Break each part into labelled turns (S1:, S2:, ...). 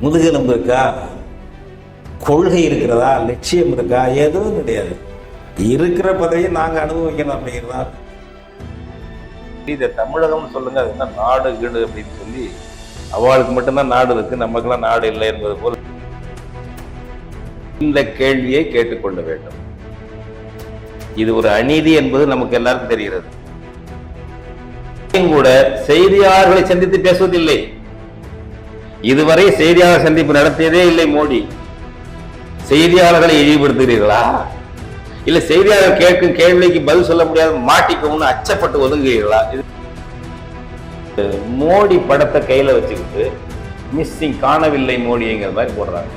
S1: முதுகெலும்பு இருக்கா, கொள்கை இருக்கிறதா, லட்சியம் இருக்கா? எதுவும் கிடையாது. இருக்கிற பதவியை நாங்கள் அனுபவிக்கணும் அப்படிங்கிறதா. இதை தமிழகம் சொல்லுங்க, அது என்ன நாடு கீடு அப்படின்னு சொல்லி அவளுக்கு மட்டும்தான் நாடு இருக்கு, நமக்கெல்லாம் நாடு இல்லை என்பது போல் இந்த கேள்வியை கேட்டுக்கொள்ள வேண்டும். இது ஒரு அநீதி என்பது நமக்கு எல்லாருக்கும் தெரிகிறது. கூட செய்தியாளர்களை சந்தித்து பேசுவதில்லை. இதுவரை செய்தியாளர் சந்திப்பு நடத்தியதே இல்லை மோடி. செய்தியாளர்களை இழிவுபடுத்துகிறீர்களா, இல்ல செய்தியாளர் கேட்கும் கேள்விக்கு பதில் சொல்ல முடியாத மாட்டிக்கும்னு அச்சப்பட்டு ஒதுங்குகிறீர்களா? மோடி படத்தை கையில வச்சுக்கிட்டு மிஸ்ஸிங், காணவில்லை மோடிங்கிற மாதிரி போடுறாங்க,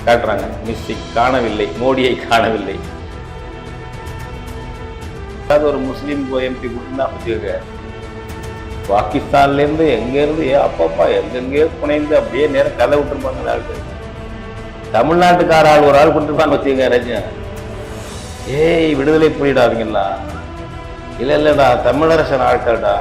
S1: காட்டுறாங்க. மிஸ்ஸிங், காணவில்லை மோடியை, காணவில்லை. ஒரு முஸ்லீம் எம்பி கொடுத்தா வச்சுக்க, பாகிஸ்தான்ல இருந்து எங்க இருந்து அப்பப்பா எங்கெங்கேயோ புனைந்து அப்படியே நேரம் கதை விட்டுருப்பாங்க. தமிழ்நாட்டுக்கார ஆள் ஒரு ஆள் கொடுத்துருப்பான்னு வச்சுக்க, ரஜினா ஏய் விடுதலை புலிடாதீங்களா, இல்ல இல்லடா தமிழரசன் ஆட்கள்டா,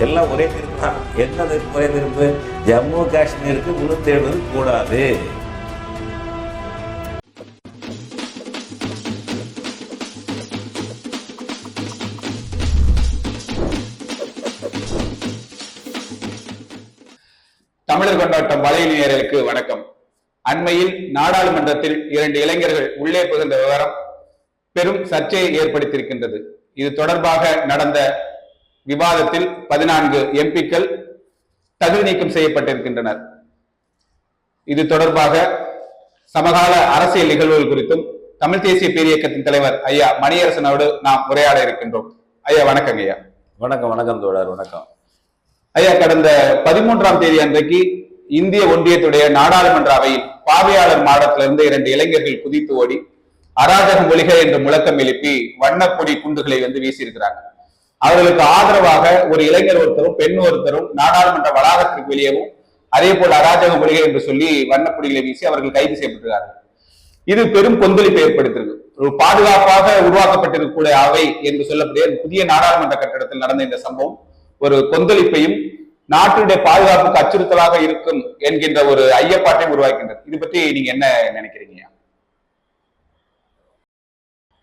S1: எல்லாம் ஒரே திருப்பு தான். என்னது ஒரே திருப்பு? ஜம்மு காஷ்மீருக்கு 370 கூடாது.
S2: தமிழர் கொண்டாட்டம் வலையினருக்கு வணக்கம். அண்மையில் நாடாளுமன்றத்தில் 2 இளைஞர்கள் உள்ளே புகுந்த விவரம் பெரும் சர்ச்சையை ஏற்படுத்தியிருக்கின்றது. இது தொடர்பாக நடந்த விவாதத்தில் 14 எம்பிக்கள் தகுதி நீக்கம் செய்யப்பட்டிருக்கின்றனர். இது தொடர்பாக சமகால அரசியல் நிகழ்வுகள் குறித்தும் தமிழ் தேசிய பேரியக்கத்தின் தலைவர் ஐயா மணியரசனோடு நாம் உரையாட இருக்கின்றோம். ஐயா வணக்கங்க. ஐயா
S1: வணக்கம். வணக்கம் தோழர், வணக்கம்.
S2: ஐயா, கடந்த 13ஆம் தேதி அன்றைக்கு இந்திய ஒன்றியத்துடைய நாடாளுமன்ற அவையில் பார்வையாளர் மாடத்திலிருந்து 2 இளைஞர்கள் குதித்து ஓடி அராஜகம் ஒழிக என்று முழக்கம் எழுப்பி வண்ணப்பொடி குண்டுகளை வீசியிருக்கிறாங்க. அவர்களுக்கு ஆதரவாக ஒரு இளைஞர் ஒருத்தரும் பெண் ஒருத்தரும் நாடாளுமன்ற வளாகத்திற்கு வெளியேவும் அதே போல் அராஜகம் ஒழிக என்று சொல்லி வண்ணப்பொடிகளை வீசி அவர்கள் கைது செய்யப்பட்டிருக்கிறார்கள். இது பெரும் கொந்தளிப்பை ஏற்படுத்திருக்கு. ஒரு பாதுகாப்பாக உருவாக்கப்பட்டிருக்கக்கூடிய அவை என்று சொல்லக்கூடிய புதிய நாடாளுமன்ற கட்டிடத்தில் நடந்த இந்த சம்பவம் ஒரு கொந்தளிப்பையும் நாட்டுடைய பாதுகாப்புக்கு அச்சுறுத்தலாக இருக்கும் என்கின்ற ஒரு ஐயப்பாட்டை உருவாக்கின்றது. இது பற்றி நீங்க என்ன நினைக்கிறீங்க?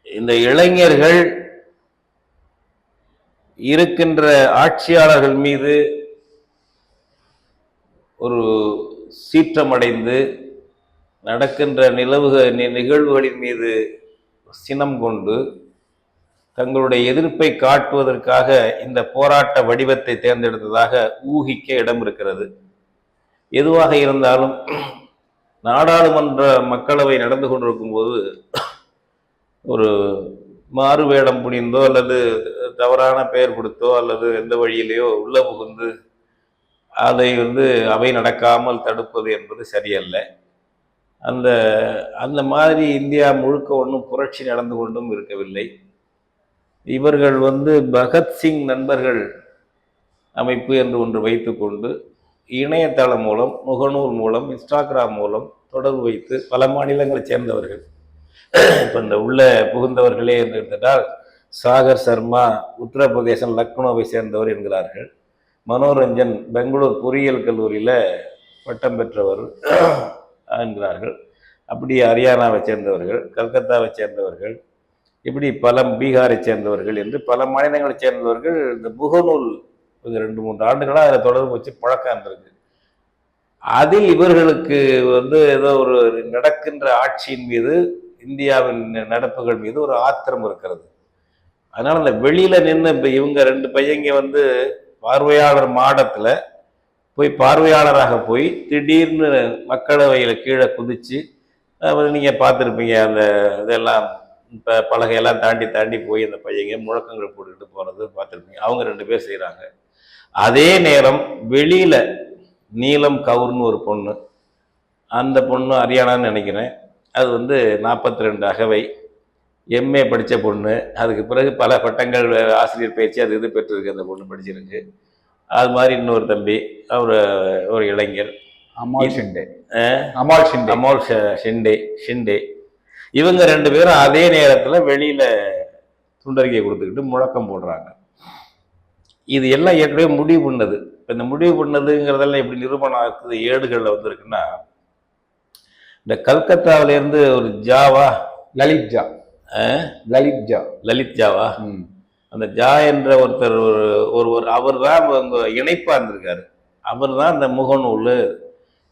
S1: இந்த இளைஞர்கள் இருக்கின்ற ஆட்சியாளர்கள் மீது ஒரு சீற்றமடைந்து நடக்கின்ற நிகழ்வுகளின் மீது சினம் கொண்டு தங்களுடைய எதிர்ப்பை காட்டுவதற்காக இந்த போராட்ட வடிவத்தை தேர்ந்தெடுத்ததாக ஊகிக்க இடம் இருக்கிறது. எதுவாக இருந்தாலும் நாடாளுமன்ற மக்களவை நடந்து கொண்டிருக்கும் போது ஒரு மாறுவேடம் புனிந்தோ அல்லது தவறான பெயர் கொடுத்தோ அல்லது எந்த வழியிலேயோ உள்ள புகுந்து அதை அவை நடக்காமல் தடுப்பது என்பது சரியல்ல. அந்த மாதிரி இந்தியா முழுக்க ஒன்றும் புரட்சி நடந்து கொண்டும் இருக்கவில்லை. இவர்கள் பகத்சிங் நண்பர்கள் அமைப்பு என்று ஒன்று வைத்துக்கொண்டு இணையதளம் மூலம், முகநூல் மூலம், இன்ஸ்டாகிராம் மூலம் தொடர்பு வைத்து பல மாநிலங்களை சேர்ந்தவர்கள், இப்போ இந்த உள்ள புகுந்தவர்களே என்று எடுத்துட்டால் சாகர் சர்மா உத்தரப்பிரதேசம் லக்னோவை சேர்ந்தவர் என்கிறார்கள். மனோரஞ்சன் பெங்களூர் பொறியியல் கல்லூரியில் பட்டம் பெற்றவர் என்கிறார்கள். அப்படி ஹரியானாவை சேர்ந்தவர்கள், கல்கத்தாவை சேர்ந்தவர்கள், இப்படி பல பீகாரை சேர்ந்தவர்கள் என்று பல மாநிலங்களை சேர்ந்தவர்கள் இந்த முகநூல் 2-3 ஆண்டுகளாக அதில் தொடர்பு வச்சு பழக்கம் இருக்கு. அதில் இவர்களுக்கு ஏதோ ஒரு நடக்கின்ற ஆட்சியின் மீது, இந்தியாவின் நடப்புகள் மீது ஒரு ஆத்திரம் இருக்கிறது. அதனால அந்த வெளியில நின்று இவங்க 2 பையங்க பார்வையாளர் மாடத்துல போய் பார்வையாளராக போய் திடீர்னு மக்களவையில கீழே குதிச்சு, நீங்க பார்த்துருப்பீங்க அந்த இதெல்லாம் பலகையெல்லாம் தாண்டி போய் அந்த பையங்க முழக்கங்கள் போட்டுக்கிட்டு போறது பார்த்துருப்பீங்க. அவங்க 2 பேர் செய்யறாங்க. அதே நேரம் வெளியில நீலம் கவுர்னு ஒரு பொண்ணு, அந்த பொண்ணு ஹரியானான்னு நினைக்கிறேன், அது 42 அகவை, எம்ஏ படித்த பொண்ணு, அதுக்கு பிறகு பல பட்டங்கள் ஆசிரியர் பயிற்சி அது இது பெற்றிருக்கு, அந்த பொண்ணு படிச்சிருக்கு. அது மாதிரி இன்னொரு தம்பி, ஒரு இளைஞர்
S2: அமால் ஷிண்டே,
S1: இவங்க 2 பேரும் அதே நேரத்தில் வெளியில துண்டறிக்கை கொடுத்துக்கிட்டு முழக்கம் போடுறாங்க. இது எல்லாம் ஏற்கனவே முடிவு பண்ணது. இப்போ இந்த முடிவு பண்ணதுங்கிறதெல்லாம் எப்படி நிரூபணம் ஆகுது ஏடுகளில் வந்திருக்குன்னா, இந்த கல்கத்தாவில இருந்து ஒரு ஜாவா
S2: லலித் ஜா, லலித் ஜா,
S1: லலித் ஜாவா, அந்த ஜா என்ற ஒருத்தர் ஒருவர் அவர் தான் அவங்க இணைப்பா இருந்திருக்காரு. அவர் தான் இந்த முகநூல்,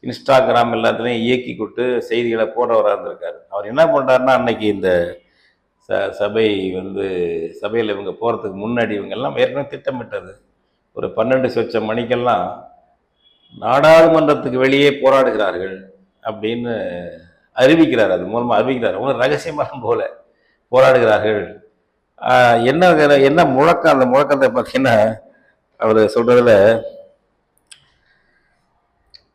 S1: இன்ஸ்டாகிராம் எல்லாத்துலேயும் இயக்கி கொண்டு செய்திகளை போடுறவராக இருந்திருக்காரு. அவர் என்ன பண்ணுறாருன்னா, அன்னைக்கு இந்த சபை சபையில் இவங்க போகிறதுக்கு முன்னாடி இவங்கெல்லாம் ஏற்கனவே திட்டமிட்டது ஒரு 12 சொச்சம் மணிக்கெல்லாம் நாடாளுமன்றத்துக்கு வெளியே போராடுகிறார்கள் அப்படின்னு அறிவிக்கிறார். அது மூலமாக அறிவிக்கிறார். ஒன்றும் ரகசியமாக போல போராடுகிறார்கள். என்ன முழக்கம், அந்த முழக்கத்தை பார்த்தீங்கன்னா அவர் சொல்றதுல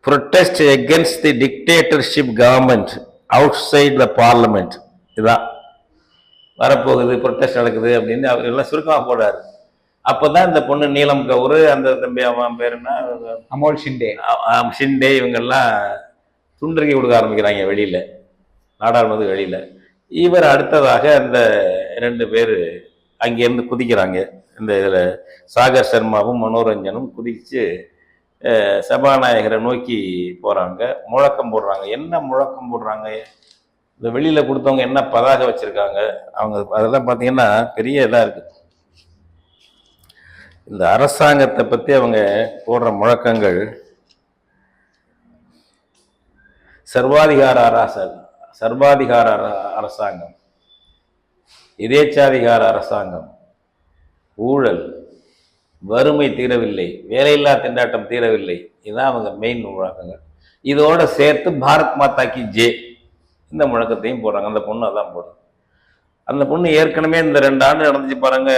S1: protest against the dictatorship government outside the parliament, இதுதான் வரப்போகுது, ப்ரொட்டஸ்ட் நடக்குது அப்படின்னு அவர் எல்லாம் சுருக்கமாக போடுறாரு. அப்போதான் இந்த பொண்ணு நீலம் கவுரு, அந்த தம்பி அவன் பேர் என்ன,
S2: அமோல் ஷிண்டே,
S1: ஷிண்டே, இவங்கெல்லாம் துண்டறிக்கை கொடுக்க ஆரம்பிக்கிறாங்க வெளியில, நாடாளுமன்ற வெளியில. இவர் அடுத்ததாக அந்த 2 பேர் அங்கேருந்து குதிக்கிறாங்க. இந்த இதில் சாகர் சர்மாவும் மனோரஞ்சனும் குதிச்சு சபாநாயகரை நோக்கி போறாங்க, முழக்கம் போடுறாங்க. என்ன முழக்கம் போடுறாங்க? இந்த வெளியில கொடுத்தவங்க என்ன பதாக வச்சிருக்காங்க அவங்க, அதெல்லாம் பார்த்தீங்கன்னா பெரிய இதாக இருக்கு. இந்த அரசாங்கத்தை பற்றி அவங்க போடுற முழக்கங்கள், சர்வாதிகார அரசாங்கம், இதேச்சாதிகார அரசாங்கம், ஊழல், வறுமை தீரவில்லை, வேலையில்லா திண்டாட்டம் தீரவில்லை, இதுதான் அவங்க மெயின் முழக்கங்கள். இதோட சேர்த்து பாரத் மாதா கி ஜே இந்த முழக்கத்தையும் போடுறாங்க. அந்த பொண்ணு அதான் போடுது. அந்த பொண்ணு ஏற்கனவே இந்த 2 ஆண்டு நடந்துச்சு பாருங்க,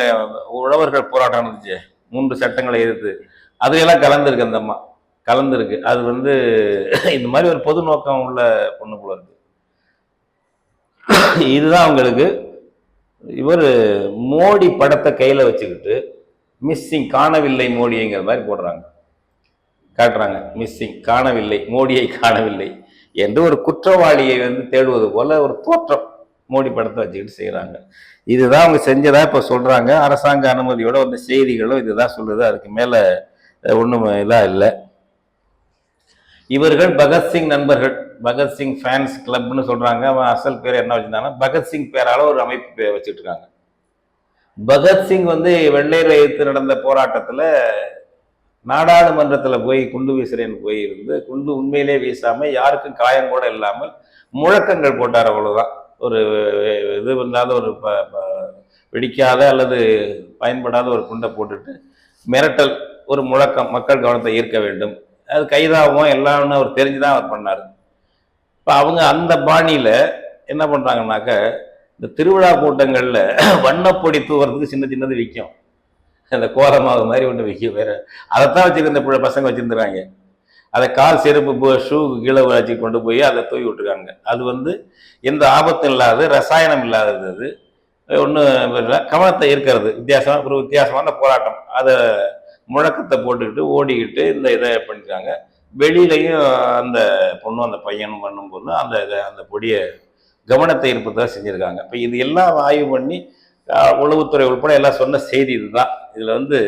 S1: உழவர்கள் போராட்டம் நடந்துச்சு 3 சட்டங்களை எதிர்த்து, அதையெல்லாம் கலந்துருக்கு. அந்த அம்மா கலந்துருக்கு. அது இந்த மாதிரி ஒரு பொது நோக்கம் உள்ள பொண்ணு போல இருக்கு. இதுதான் அவங்களுக்கு. இவர் மோடி படத்தை கையில வச்சுக்கிட்டு மிஸ்ஸிங், காணவில்லை மோடிங்கிற மாதிரி போடுறாங்க, காட்டுறாங்க. மிஸ்ஸிங், காணவில்லை மோடியை, காணவில்லை என்று ஒரு குற்றவாளியை தேடுவது போல ஒரு தோற்றம் மோடி படத்தை வச்சுக்கிட்டு செய்யறாங்க. இதுதான் அவங்க செஞ்சதா இப்ப சொல்றாங்க. அரசாங்க அனுமதியோட வந்த செய்திகளும் இதுதான் சொல்லுது. அதுக்கு மேல ஒண்ணும் இதா இல்லை. இவர்கள் பகத்சிங் நண்பர்கள், பகத்சிங் ஃபேன்ஸ் கிளப்னு சொல்றாங்க. அவன் அசல் பேர் என்ன வச்சிருந்தாங்கன்னா பகத்சிங் பேரால ஒரு அமைப்பு வச்சுட்டு இருக்காங்க. பகத்சிங் வெள்ளையரை எதிர்த்து நடந்த போராட்டத்துல நாடாளுமன்றத்துல போய் குண்டு வீசுறேன்னு போயிருந்து, குண்டு உண்மையிலே வீசாம யாருக்கும் காயம் கூட இல்லாமல் முழக்கங்கள் போட்டார். அவ்வளவுதான். ஒரு இது ஒரு வெடிக்காத அல்லது பயன்படாத ஒரு குண்டை போட்டுட்டு மிரட்டல், ஒரு முழக்கம், மக்கள் கவனத்தை ஈர்க்க வேண்டும், அது கைதாகவும் எல்லாம்னு அவர் தெரிஞ்சுதான் அவர் பண்ணாரு. இப்ப அவங்க அந்த பாணியில என்ன பண்றாங்கன்னாக்க, இந்த திருவிழா கூட்டங்கள்ல வண்ணப்பொடி தூவறதுக்கு சின்னது விற்கும். அந்த கோலமாவு மாதிரி ஒன்று விற்கும். வேற அதைத்தான் வச்சுக்க இந்த பசங்க வச்சிருந்துறாங்க. அதை கால் செருப்பு ஷூ கீழே வச்சு கொண்டு போய் அதை தூவி விட்டுருக்காங்க. அது எந்த ஆபத்தும் இல்லாதது, ரசாயனம் இல்லாதது. அது ஒன்று கவனத்தை ஈர்க்கிறது. ஒரு வித்தியாசமான போராட்டம். அதை முழக்கத்தை போட்டுக்கிட்டு ஓடிக்கிட்டு இந்த இதை பண்ணிக்கிறாங்க. வெளியிலையும் அந்த பொண்ணும் அந்த பையனும் பண்ணும்போது அந்த பொடியை கவனத்தை ஈர்ப்பதாக செஞ்சுருக்காங்க. இப்போ இது எல்லாம் ஆய்வு பண்ணி உளவுத்துறை உட்பட எல்லாம் சொன்ன செய்தி இதுதான். இதில்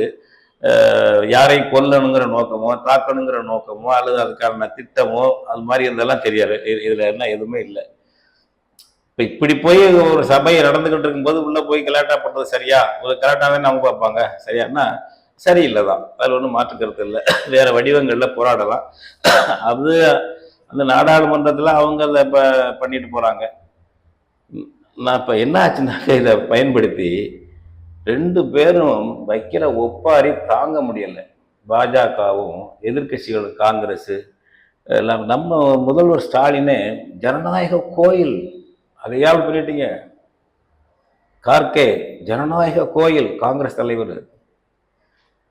S1: யாரையும் கொல்லணுங்கிற நோக்கமோ, தாக்கணுங்கிற நோக்கமோ, அல்லது அதுக்கான திட்டமோ, அது மாதிரி இதெல்லாம் தெரியாது. இதில் என்ன எதுவுமே இல்லை. இப்போ இப்படி போய் ஒரு சபை நடந்துகிட்டு இருக்கும்போது உள்ள போய் கலாட்டா பண்ணுறது சரியா? ஒரு கலாட்டாவே அவங்க பார்ப்பாங்க. சரியானா சரியில்லை தான், அதில் ஒன்றும் மாற்று கருத்து இல்லை. வேற வடிவங்களில் போராடலாம். அது அந்த நாடாளுமன்றத்தில் அவங்க அதை பண்ணிட்டு போகிறாங்க. நான் இப்போ என்ன ஆச்சுன்னாக்க, இதை பயன்படுத்தி 2 பேரும் வைக்கிற ஒப்பாரி தாங்க முடியலை. பாஜகவும் எதிர்கட்சிகள் காங்கிரஸ் எல்லாம். நம்ம முதல்வர் ஸ்டாலினே ஜனநாயக கோயில், அதையாவது பண்ணிட்டீங்க. கார்கே ஜனநாயக கோயில், காங்கிரஸ் தலைவர்.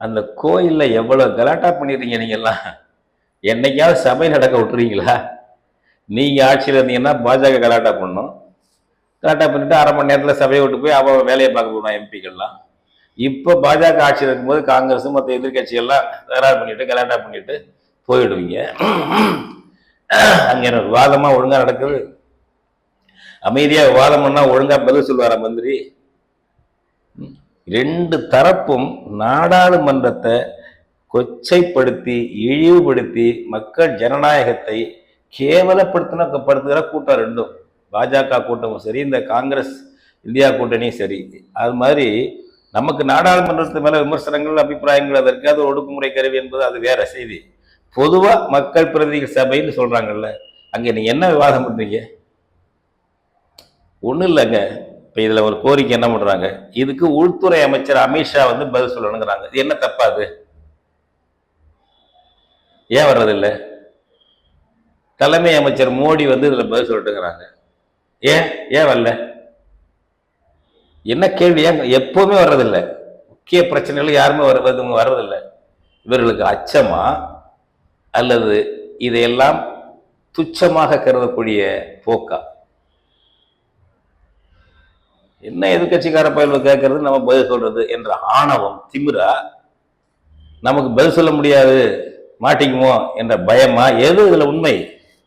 S1: அந்த கோயில்ல எவ்வளவு கலாட்டா பண்ணிடுறீங்க நீங்க எல்லாம். என்னைக்காவது சபை நடக்க விட்டுறீங்களா? நீங்க ஆட்சியில் இருந்தீங்கன்னா பாஜக கலாட்டா பண்ணும். கலாட்டா பண்ணிட்டு 1/2 மணி நேரத்தில் சபையை விட்டு போய் வேலையை பார்க்க போடுவான் எம்பிக்கள்லாம். இப்போ பாஜக ஆட்சியில் இருக்கும்போது காங்கிரஸ் மற்ற எதிர்கட்சிகள்லாம் தகராறு பண்ணிட்டு கலாட்டா பண்ணிட்டு போயிடுவீங்க. அங்கே விவாதமா ஒழுங்கா நடக்குது. அமைதியா விவாதம் பண்ணா ஒழுங்கா பதில் சொல்வாரா மந்திரி? 2 தரப்பும் நாடாளுமன்றத்தை கொச்சைப்படுத்தி இழிவுபடுத்தி மக்கள் ஜனநாயகத்தை கேவலப்படுத்துகிற கூட்டம் ரெண்டும், பாஜக கூட்டமும் சரி, இந்த காங்கிரஸ் இந்தியா கூட்டணியும் சரி. அது மாதிரி நமக்கு நாடாளுமன்றத்து மேல விமர்சனங்கள், அபிப்பிராயங்கள், அதற்கு அது ஒடுக்குமுறை கருவி என்பது அது வேற செய்தி. பொதுவா மக்கள் பிரதிநிதிகள் சபைன்னு சொல்றாங்கல்ல, அங்க நீங்க என்ன விவாதம் பண்றீங்க? ஒண்ணும் இல்லைங்க. இப்ப இதுல ஒரு கோரிக்கை என்ன பண்றாங்க, இதுக்கு உள்துறை அமைச்சர் அமித்ஷா வந்து பதில் சொல்லணுங்கிறாங்க. இது என்ன தப்பா? அது ஏன் வர்றதில்லை? தலைமை அமைச்சர் மோடி வந்து இதுல பதில் சொல்லட்டுங்கிறாங்க. ஏன் ஏன் வரல? என்ன கேள்வி? ஏன் எப்பவுமே வர்றதில்லை? முக்கிய பிரச்சனைகள் யாருமே வர்றதில்லை. இவர்களுக்கு அச்சமா அல்லது இதையெல்லாம் துச்சமாக கருதக்கூடிய போக்கா? என்ன எதிர்கட்சிக்கார பயில்வு கேட்கறது, நம்ம பதில் சொல்றது என்ற ஆணவம், திமிரா? நமக்கு பதில் சொல்ல முடியாது, மாட்டிக்குமோ என்ற பயமா? எது இதுல உண்மை?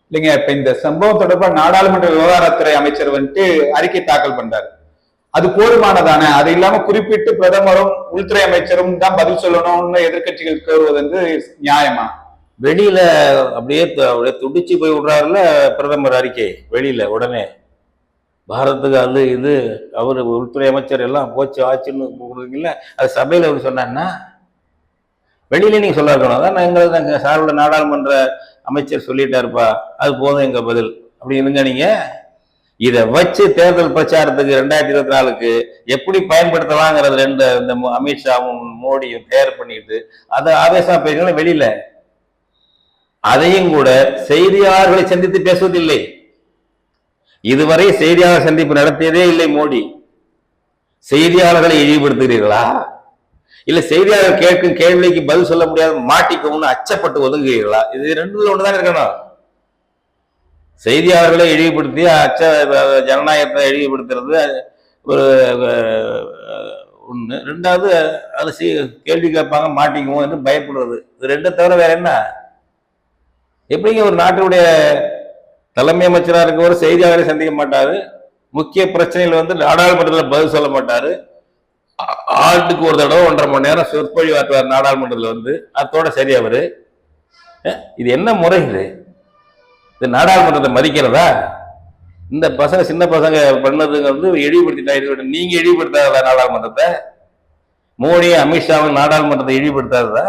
S2: இல்லைங்க, இப்ப இந்த சம்பவம் தொடர்பா நாடாளுமன்ற விவகாரத்துறை அமைச்சர் வந்துட்டு அறிக்கை தாக்கல் பண்றாரு. அது போதுமானதானே? அது இல்லாம குறிப்பிட்டு பிரதமரும் உள்துறை அமைச்சரும் தான் பதில் சொல்லணும்னு எதிர்கட்சிகள் கோருவது வந்து நியாயமா?
S1: வெளியில அப்படியே துடிச்சு போய் விடுறாருல பிரதமர் அறிக்கை வெளியில. உடனே பாரதத்துக்கு அது இது அவரு உள்துறை அமைச்சர் எல்லாம் போச்சு ஆச்சுன்னு கூடுறீங்கல்ல, அது சபையில அவர் சொன்னான்னா வெளியில நீங்க சொல்ல இருக்கணும். அதான் எங்களுக்கு சார்பில் நாடாளுமன்ற அமைச்சர் சொல்லிட்டாருப்பா, அது போதும் எங்க பதில் அப்படி இருங்க. நீங்க இதை வச்சு தேர்தல் பிரச்சாரத்துக்கு 2024க்கு எப்படி பயன்படுத்தலாங்கிறது இந்த அமித்ஷாவும் மோடியும் தயார் பண்ணிட்டு அதை ஆவேசமா பேசுங்கள வெளியில. அதையும் கூட செய்தியாளர்களை சந்தித்து பேசுவதில்லை. இதுவரை செய்தியாளர் சந்திப்பு நடத்தியதே இல்லை மோடி. செய்தியாளர்களை இழிவுபடுத்துகிறீர்களா, இல்ல செய்தியாளர் கேட்கும் கேள்விக்கு பதில் சொல்ல முடியாது மாட்டிக்கும்னு அச்சப்பட்டு ஒதுங்குகிறீர்களா? இது ரெண்டுல ஒண்ணுதான் இருக்கணும். செய்தியாளர்களை இழிவுபடுத்தி ஜனநாயகத்தை இழிவுபடுத்துறது ஒரு ஒண்ணு. ரெண்டாவது அது கேள்வி கேட்பாங்க மாட்டிக்குவோம் என்று பயப்படுறது. இது ரெண்டை தவிர வேற என்ன? எப்படிங்க ஒரு நாட்டுடைய தலைமை அமைச்சராக இருக்க ஒரு செய்தியாளரை சந்திக்க மாட்டாரு, முக்கிய பிரச்சனைகள் வந்து நாடாளுமன்றத்தில் பதில் சொல்ல மாட்டாரு, ஆண்டுக்கு ஒரு தடவை 1.5 மணி நேரம் சொற்பொழிவு ஆற்றுவார் நாடாளுமன்றத்தில் வந்து, அதோட சரி அவரு. இது என்ன முறை? இது நாடாளுமன்றத்தை மதிக்கிறதா? இந்த பசங்க சின்ன பசங்க பண்ணதுங்க வந்து இழிவுபடுத்திட்டா. நீங்க இழிவுபடுத்தாததா நாடாளுமன்றத்தை? மோடியும் அமித்ஷாவும் நாடாளுமன்றத்தை இழிவுபடுத்தாததா?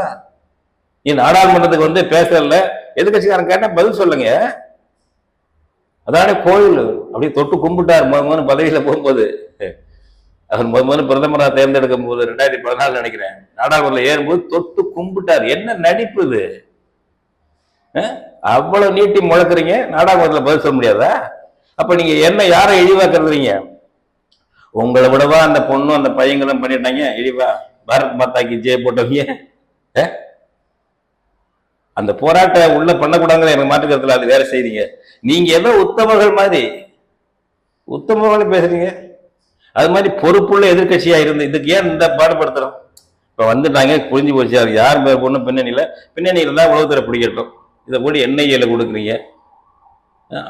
S1: நீ நாடாளுமன்றத்துக்கு வந்து பேசல, எதிர்கட்சிக்காரன் கேட்டா பதில் சொல்லுங்க. அதான கோயில் அப்படியே தொட்டு கும்பிட்டார் முதல் பதவியில போகும்போது. அவர் முதல் பிரதமராக தேர்ந்தெடுக்கும் போது 2014 நினைக்கிறேன், நாடாளுமன்றத்தில் ஏறும்போது தொட்டு கும்பிட்டார். என்ன நடிப்பு இது? அவ்வளவு நீட்டி முழக்கிறீங்க, நாடாளுமன்றத்தில் பதில் சொல்ல முடியாதா? அப்ப நீங்க என்ன யாரை இழிவா கருதுறீங்க? உங்களை விடவா அந்த பொண்ணும் அந்த பையங்களும் பண்ணிட்டாங்க இழிவா? பாரத் மாதாக்கு ஜெய போட்டவங்க அந்த போராட்டம் உள்ள பண்ணக்கூடாதுங்கிற எனக்கு மாற்றுக்கிறதுல அது வேற செய்திங்க. நீங்க ஏதோ உத்தமர்கள் மாதிரி உத்தமர்கள் பேசுறீங்க. அது மாதிரி பொறுப்புள்ள எதிர்கட்சியா இருந்து இதுக்கு ஏன் இந்த பாடுபடுத்துறோம்? இப்ப வந்துட்டாங்க, புரிஞ்சு போச்சு. அது யார் பேர் பொண்ணு பின்னணி இருந்தா உலகத்துல பிடிக்கட்டும். இதை கூட என்ஐஏல கொடுக்குறீங்க.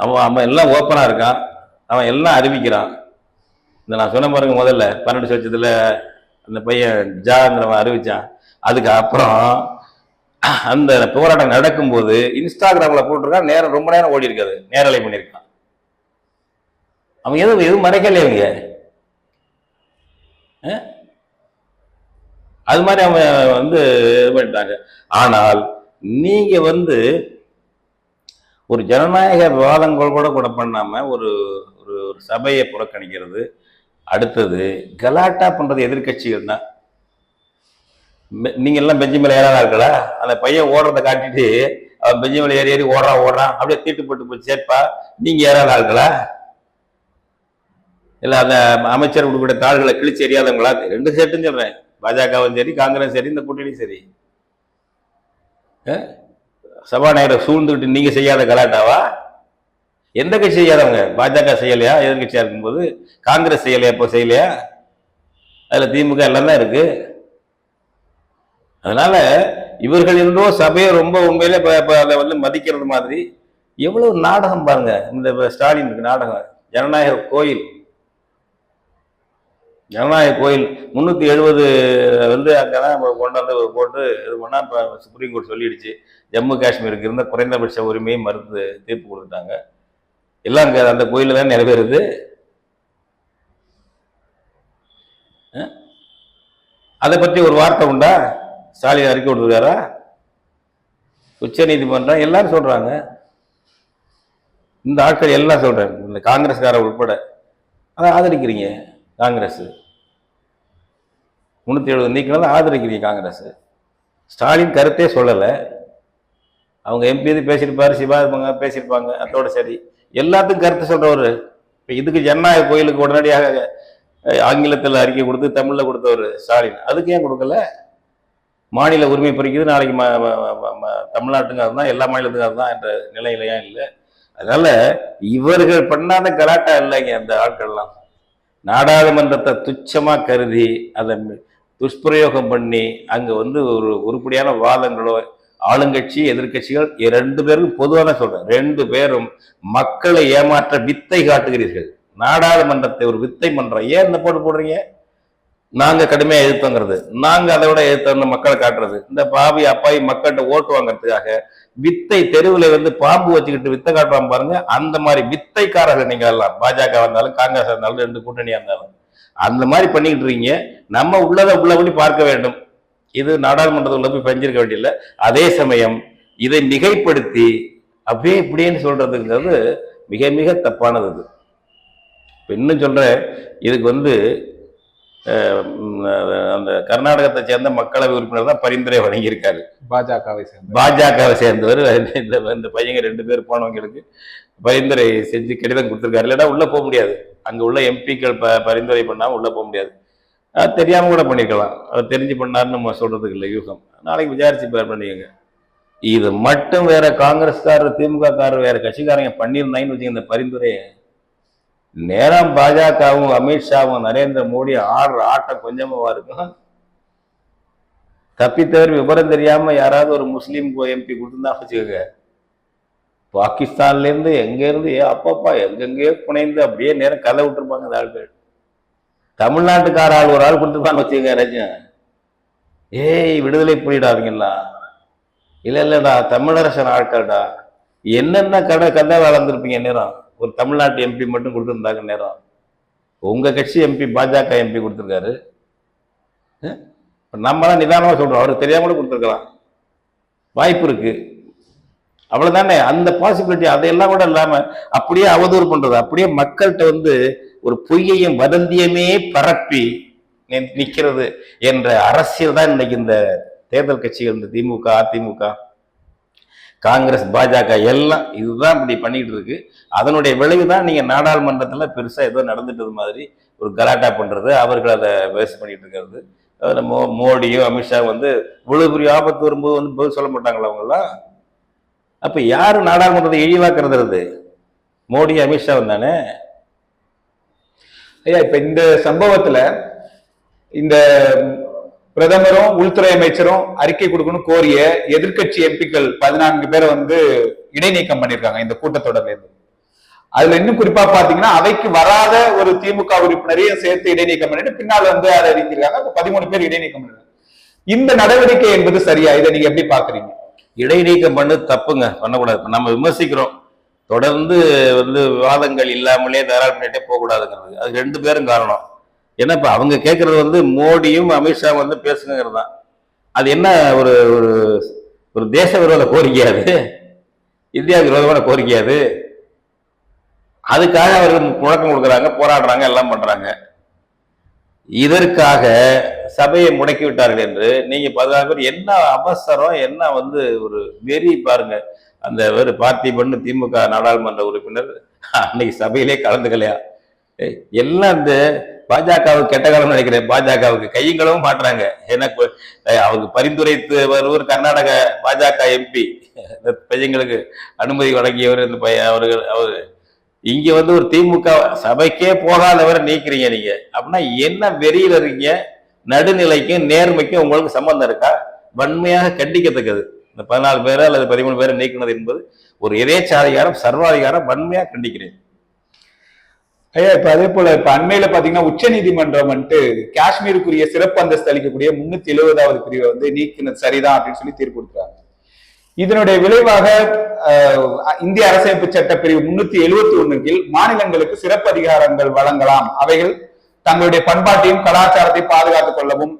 S1: அவன் எல்லாம் ஓப்பனா இருக்கான், அவன் எல்லாம் அறிவிக்கிறான். இந்த நான் சொன்ன பாருங்க, முதல்ல 12 வருஷத்துல அந்த பையன் ஜாங்கிறவன் அறிவிச்சான். அதுக்கு அப்புறம் அந்த போராட்டம் நடக்கும்போது இன்ஸ்டாகிராம்ல போட்டிருக்கான், நேரம் ரொம்ப நேரம் ஓடி இருக்காது, நேரலை பண்ணியிருக்கான். அவன் எதுவும் மறைக்கல இவங்க. அது மாதிரி அவன் வந்து இது பண்ணிட்டாங்க. ஆனால் நீங்க வந்து ஒரு ஜனநாயக விவாதங்கள் கூட பண்ணாம ஒரு ஒரு சபையை புறக்கணிக்கிறது, அடுத்தது கலாட்டா பண்றது எதிர்கட்சிகள் தான். நீங்க எல்லாம் பெஞ்சு மேல ஏறாதா இருக்கா? அந்த பையன் ஓடுறதை காட்டிட்டு அவன் பெஞ்சு மேல ஏறி ஓடுறான் அப்படியே தீட்டுப்பட்டு போய் சேர்ப்பா. நீங்க ஏறாதா இருக்கா? இல்ல அந்த அமைச்சர் உட்பட தாள்களை கிழிச்சு எறியாதவங்களா? 2 சேர்ட்டுன்னு சொல்றேன், பாஜகவும் சரி காங்கிரஸ் சரி இந்த கூட்டணியும் சரி. சபாநாயகரை சூழ்ந்துக்கிட்டு நீங்க செய்யாத கலாட்டாவா? எந்த கட்சி செய்யாதவங்க? பாஜக செய்யலையா எதிர்கட்சியா இருக்கும்போது? காங்கிரஸ் செய்யலையா? இப்போ செய்யலையா? அதுல திமுக எல்லாம் தான் இருக்கு. அதனால இவர்கள் இருந்தோ சபையை ரொம்ப உண்மையிலே அதை வந்து மதிக்கிறது மாதிரி எவ்வளவு நாடகம் பாருங்க. இந்த ஸ்டாலினுக்கு நாடகம், ஜனநாயக கோயில். ஜனநாயக கோயில் 370 வந்து அங்கதான் கொண்டு வந்து போட்டு இது பண்ணா இப்போ சுப்ரீம் கோர்ட் சொல்லிடுச்சு, ஜம்மு காஷ்மீருக்கு இருந்த குறைந்தபட்ச உரிமையை மறுத்து தீர்ப்பு கொடுத்துட்டாங்க. எல்லாம் அங்கே அந்த கோயிலில் தான் நிறைவேறுது. அதை பற்றி ஒரு வார்த்தை உண்டா? ஸ்டாலின் அறிக்கை கொடுத்துருக்காரா? உச்ச நீதிமன்றம் எல்லாரும் சொல்றாங்க, இந்த ஆட்கள் எல்லாம் சொல்றாங்க, இந்த காங்கிரஸ்கார உட்பட. அதை ஆதரிக்கிறீங்க. காங்கிரஸ் 370 நீக்கினதை ஆதரிக்கிறீங்க காங்கிரஸ். ஸ்டாலின் கருத்தே சொல்லலை. அவங்க எம்பி இது பேசியிருப்பாரு, சிவா பேசியிருப்பாங்க, அதோட சரி. எல்லாத்துக்கும் கருத்து சொல்றவர். இப்போ இதுக்கு ஜனநாயக கோயிலுக்கு உடனடியாக ஆங்கிலத்தில் அறிக்கை கொடுத்து தமிழில் கொடுத்தவர் ஸ்டாலின். அதுக்கு ஏன் கொடுக்கல? மாநில உரிமை பறிக்குது, நாளைக்கு தமிழ்நாட்டுங்க அதுதான், எல்லா மாநிலத்துக்கும் அதுதான் என்ற நிலையில ஏன் இல்லை? அதனால இவர்கள் பண்ணாத கலாட்டா இல்லைங்க அந்த ஆட்கள்லாம். நாடாளுமன்றத்தை துச்சமா கருதி அதை துஷ்பிரயோகம் பண்ணி அங்க வந்து ஒரு உருப்படியான வாதங்களோ, ஆளுங்கட்சி எதிர்கட்சிகள் 2 பேருக்கும் பொதுவாக சொல்றேன், 2 பேரும் மக்களை ஏமாற்ற வித்தை காட்டுகிறீர்கள். நாடாளுமன்றத்தை ஒரு வித்தை மன்றம். ஏன் இந்த போட்டு போடுறீங்க? நாங்க கடுமையா எதிர்த்தோங்கிறது, நாங்க அதை விட எதிர்த்தோம்னு மக்களை காட்டுறது, இந்த பாவி அப்பாவி மக்கள்கிட்ட ஓட்டு வாங்கறதுக்காக வித்தை தெருவில் வந்து பாம்பு வச்சுக்கிட்டு வித்தை காட்டுவாங்க பாருங்க. அந்த மாதிரி வித்தைக்காரர்கள் நீங்க எல்லாம், பாஜக இருந்தாலும் காங்கிரஸ் இருந்தாலும் 2 கூட்டணியா இருந்தாலும் அந்த மாதிரி பண்ணிக்கிட்டு இருக்கீங்க. நம்ம உள்ளதை உள்ளபடி பார்க்க வேண்டும். இது நாடாளுமன்றத்தில் உள்ள போய் பஞ்சிருக்க வேண்டியதில்லை. அதே சமயம் இதை மிகைப்படுத்தி அப்படியே இப்படின்னு சொல்றதுங்கிறது மிக மிக தப்பானது. இது இன்னும் சொல்றேன், இதுக்கு வந்து அந்த கர்நாடகத்தை சேர்ந்த மக்களவை உறுப்பினர் தான் பரிந்துரை வழங்கியிருக்காரு. பாஜகவை சேர்ந்தவர். இந்த பையங்க 2 பேர் போனவங்களுக்கு பரிந்துரை செஞ்சு கடிதம் கொடுத்துருக்காரு. இல்லைன்னா உள்ள போக முடியாது. அங்க உள்ள எம்பிக்கள் பரிந்துரை பண்ணாம உள்ள போக முடியாது. தெரியாம கூட பண்ணிருக்கலாம். அவர் தெரிஞ்சு பண்ணாருன்னு நம்ம சொல்றதுக்கு இல்லை, யூகம். நாளைக்கு விசாரிச்சு பண்ணிக்கோங்க. இது மட்டும் வேற காங்கிரஸ்காரர், திமுக காரர், வேற கட்சிக்காரங்க பண்ணியிருந்தாங்கன்னு வச்சுக்க, இந்த பரிந்துரையை நேரம் பாஜகவும் அமித்ஷாவும் நரேந்திர மோடி ஆடுற ஆட்டம் கொஞ்சமாவா இருக்கும்? தப்பித்தவர் விவரம் தெரியாம யாராவது ஒரு முஸ்லீம் எம்பி கொடுத்துருந்தா வச்சுக்கோங்க, பாகிஸ்தான்ல இருந்து எங்க இருந்து அப்பப்பா எங்கெங்கேயோ புனைந்து அப்படியே நேரம் கதை விட்டுருப்பாங்க அந்த ஆட்கள். தமிழ்நாட்டுக்கார ஆள் ஒரு ஆள் கொடுத்துருப்பான்னு வச்சுக்கோங்க, ரஜன் ஏய் விடுதலை புலிடாதீங்களா, இல்ல இல்லடா தமிழரசன் ஆட்கள்டா, என்னென்ன கதை வளர்ந்துருப்பீங்க நேரம். ஒரு தமிழ்நாட்டு எம்பி மட்டும் கொடுத்துருந்தாங்க நேரம். உங்க கட்சி எம்பி பாஜக எம்பி கொடுத்துருக்காரு. நம்ம தான் நிதானமா சொல்றோம், அவருக்கு தெரியாம கூட கொடுத்துருக்கலாம், வாய்ப்பு இருக்கு, அவ்வளவுதானே. அந்த பாசிபிலிட்டி அதையெல்லாம் கூட இல்லாம அப்படியே அவதூறு பண்றது, அப்படியே மக்கள்கிட்ட வந்து ஒரு பொய்யையும் வதந்தியமே பரப்பி நிக்கிறது என்ற அரசியல் தான் இன்னைக்கு இந்த தேர்தல் கட்சிகள், இந்த திமுக, அதிமுக, காங்கிரஸ், பாஜக எல்லாம் இதுதான் இப்படி பண்ணிட்டு இருக்கு. அதனுடைய விளைவு தான் நீங்க நாடாளுமன்றத்துல பெருசா ஏதோ நடந்துட்டது மாதிரி ஒரு கலாட்டா பண்றது, அவர்கள் அதை வேஸ்ட் பண்ணிட்டு இருக்கிறது. மோடியும் அமித்ஷா வந்து இவ்வளவு பெரிய ஆபத்து வரும்போது வந்து பதில் சொல்ல மாட்டாங்களா அவங்கெல்லாம்? அப்ப யாரு நாடாளுமன்றத்தை இழிவாக்குறது? மோடி அமித்ஷா தானே.
S2: ஐயா, இப்ப இந்த சம்பவத்துல இந்த பிரதமரும் உள்துறை அமைச்சரும் அறிக்கை கொடுக்கணும் கோரிய எதிர்கட்சி எம்பிக்கள் 14 பேரை வந்து இடைநீக்கம் பண்ணிருக்காங்க இந்த கூட்டத்தொடர்ல இருந்து. அதுல இன்னும் குறிப்பா பாத்தீங்கன்னா அவைக்கு வராத ஒரு திமுக உறுப்பினரையும் சேர்த்து இடைநீக்கம் பண்ணிட்டு பின்னால் வந்து அதை அறிவித்திருக்காங்க. 13 பேர் இடைநீக்கம் பண்ணிருக்காங்க. இந்த நடவடிக்கை என்பது சரியா? இதை நீங்க எப்படி பாக்குறீங்க?
S1: இடைநீக்கம் பண்ணது தப்புங்க, பண்ணக்கூடாது. நம்ம விமர்சிக்கிறோம், தொடர்ந்து வந்து விவாதங்கள் இல்லாமலே தாராள பண்ணிட்டே போகக்கூடாதுங்கிறது. அது 2 பேரும் காரணம். ஏன்னா இப்ப அவங்க கேட்கறது வந்து மோடியும் அமித்ஷா வந்து பேசுங்கிறது தான். அது என்ன ஒரு ஒரு தேச விரோத கோரிக்கையாது, இந்தியா விரோதமான கோரிக்கையாது. அதுக்காக அவர்கள் முழக்கம் கொடுக்குறாங்க, போராடுறாங்க, எல்லாம் பண்றாங்க. இதற்காக சபையை முடக்கி விட்டார்கள் என்று நீங்க 14 பேர் என்ன அவசரம், என்ன வந்து ஒரு வெறி பாருங்க. அந்த ஒரு பார்த்திபன் திமுக நாடாளுமன்ற உறுப்பினர் அன்னைக்கு சபையிலே கலந்துக்கலையா? எல்லாம் இந்த பாஜகவுக்கு கெட்ட காலம் நினைக்கிறேன். பாஜகவுக்கு கையங்களும் மாட்டுறாங்க. எனக்கு அவங்க பரிந்துரைத்து வருவர் கர்நாடக பாஜக எம்பி, இந்த பையங்களுக்கு அனுமதி வழங்கியவர் இந்த பையன். அவரு இங்க வந்து ஒரு திமுக சபைக்கே போகாதவரை நீக்கிறீங்க நீங்க. அப்படின்னா என்ன வெறியில இருக்கீங்க? நடுநிலைக்கும் நேர்மைக்கும் உங்களுக்கு சம்பந்தம் இருக்கா? வன்மையாக கண்டிக்கத்தக்கது. இந்த 14 பேரை அல்லது 13 பேரை நீக்கினது என்பது ஒரு எதேச்சாதிகாரம், சர்வாதிகாரம். வன்மையாக கண்டிக்கிறேன்.
S2: ஐயா, இப்ப அதே போல இப்ப அண்மையில பாத்தீங்கன்னா உச்ச நீதிமன்றம் வந்துட்டு காஷ்மீருக்குரிய சிறப்பு அந்தஸ்து அளிக்கக்கூடிய 370வது பிரிவை வந்து நீக்கினது சரிதான் அப்படின்னு சொல்லி தீர்ப்பு கொடுக்குறாங்க. இதனுடைய விளைவாக இந்திய அரசமைப்பு சட்ட பிரிவு 371 கீழ் மாநிலங்களுக்கு சிறப்பு அதிகாரங்கள் வழங்கலாம். அவைகள் தங்களுடைய பண்பாட்டையும் கலாச்சாரத்தையும் பாதுகாத்துக் கொள்ளவும்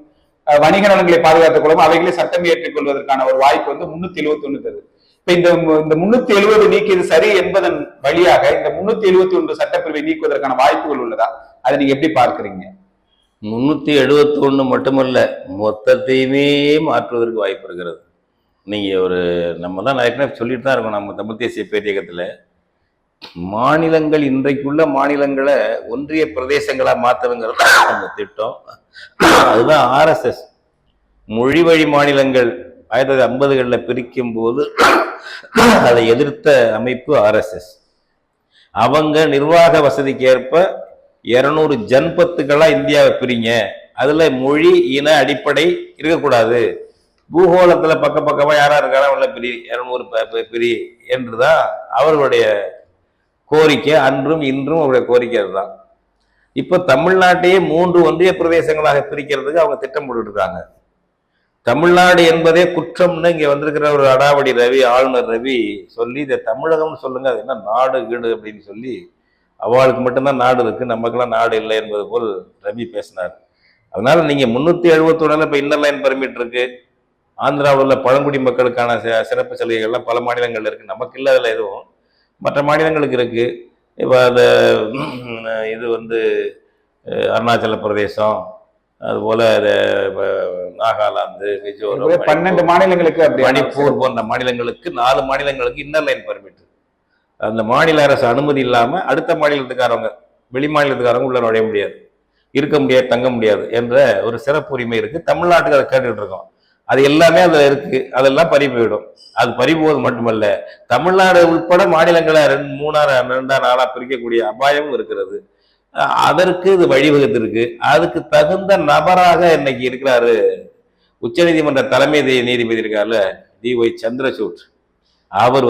S2: வணிக நலன்களை பாதுகாத்துக் கொள்ளவும் அவைகளை சட்டம் இயற்றிக் கொள்வதற்கான ஒரு வாய்ப்பு வந்து 371 தருது. இப்ப இந்த 370 நீக்கியது சரி என்பதன் வழியாக இந்த 371 சட்டப்பிரிவை நீக்குவதற்கான வாய்ப்புகள் உள்ளதா? அதை நீங்க எப்படி பார்க்கிறீங்க?
S1: 371 மட்டுமல்ல, மொத்தத்தையுமே மாற்றுவதற்கு வாய்ப்பு இருக்கிறது. நீங்க நம்ம தான் ஏற்கனவே சொல்லிட்டு தான் இருக்கோம். நம்ம தமிழ் தேசிய பேரியக்கத்துல மாநிலங்கள், இன்றைக்குள்ள மாநிலங்களை ஒன்றிய பிரதேசங்களா மாத்தணுங்கிறது அந்த திட்டம். அதுதான் ஆர்எஸ்எஸ் மொழி வழி மாநிலங்கள் 1950களில் பிரிக்கும் போது அதை எதிர்த்த அமைப்பு ஆர்எஸ்எஸ். அவங்க நிர்வாக வசதிக்கு ஏற்ப 200 ஜன்பத்துக்களா இந்தியாவை பிரிங்க, அதுல மொழி இன அடிப்படை இருக்கக்கூடாது, பூகோளத்துல பக்க பக்கமா யாரா இருக்காரா உள்ள பிரி 200 பிரி என்றுதான் அவர்களுடைய கோரிக்கை. அன்றும் இன்றும் அவருடைய கோரிக்கை அதுதான். இப்ப தமிழ்நாட்டையே 3 ஒன்றிய பிரதேசங்களாக பிரிக்கிறதுக்கு அவங்க திட்டம் போட்டுட்டு இருக்காங்க. தமிழ்நாடு என்பதே குற்றம்னு இங்க வந்திருக்கிற ஒரு அடாவடி ரவி, ஆளுநர் ரவி சொல்லி இதை தமிழகம்னு சொல்லுங்க, அது என்ன நாடு கீடு அப்படின்னு சொல்லி அவளுக்கு மட்டும்தான் நாடு இருக்கு, நமக்கெல்லாம் நாடு இல்லை என்பது போல் ரவி பேசினார். அதனால நீங்க 371 இப்ப இன்னர் லைன் பர்மிட் இருக்கு. ஆந்திராவில் உள்ள பழங்குடி மக்களுக்கான சிறப்பு சலுகைகள்லாம் பல மாநிலங்கள்ல இருக்கு, நமக்கு இல்லை அதில் எதுவும், மற்ற மாநிலங்களுக்கு இருக்கு. இப்போ அது இது வந்து அருணாச்சல பிரதேசம், அதுபோல நாகாலாந்து, மிசோரம்,
S2: 12 மாநிலங்களுக்கு,
S1: மணிப்பூர் போன்ற மாநிலங்களுக்கு 4 மாநிலங்களுக்கு இன்னர் லைன் பர்மிட். அந்த மாநில அரசு அனுமதி இல்லாம அடுத்த மாநிலத்துக்காரவங்க, வெளி மாநிலத்துக்காரவங்க உள்ள நுழைய முடியாது, இருக்க முடியாது, தங்க முடியாது என்ற ஒரு சிறப்பு உரிமை இருக்கு. தமிழ்நாட்டுக்கு அதை கேட்டுட்டு இருக்கோம். அது எல்லாமே அதுல இருக்கு, அதெல்லாம் பறி போயிடும். அது பறிபோவது மட்டுமல்ல, தமிழ்நாடு உட்பட மாநிலங்களை 2-4 பிரிக்கக்கூடிய அபாயமும் இருக்கிறது. அதற்கு இது வழிவகுத்திருக்கு. அதுக்கு தகுந்த நபராக இன்னைக்கு இருக்கிறாரு உச்ச நீதிமன்ற தலைமை நீதிபதி இருக்காருல்ல, டி.ஒய். சந்திரசூட். அவர்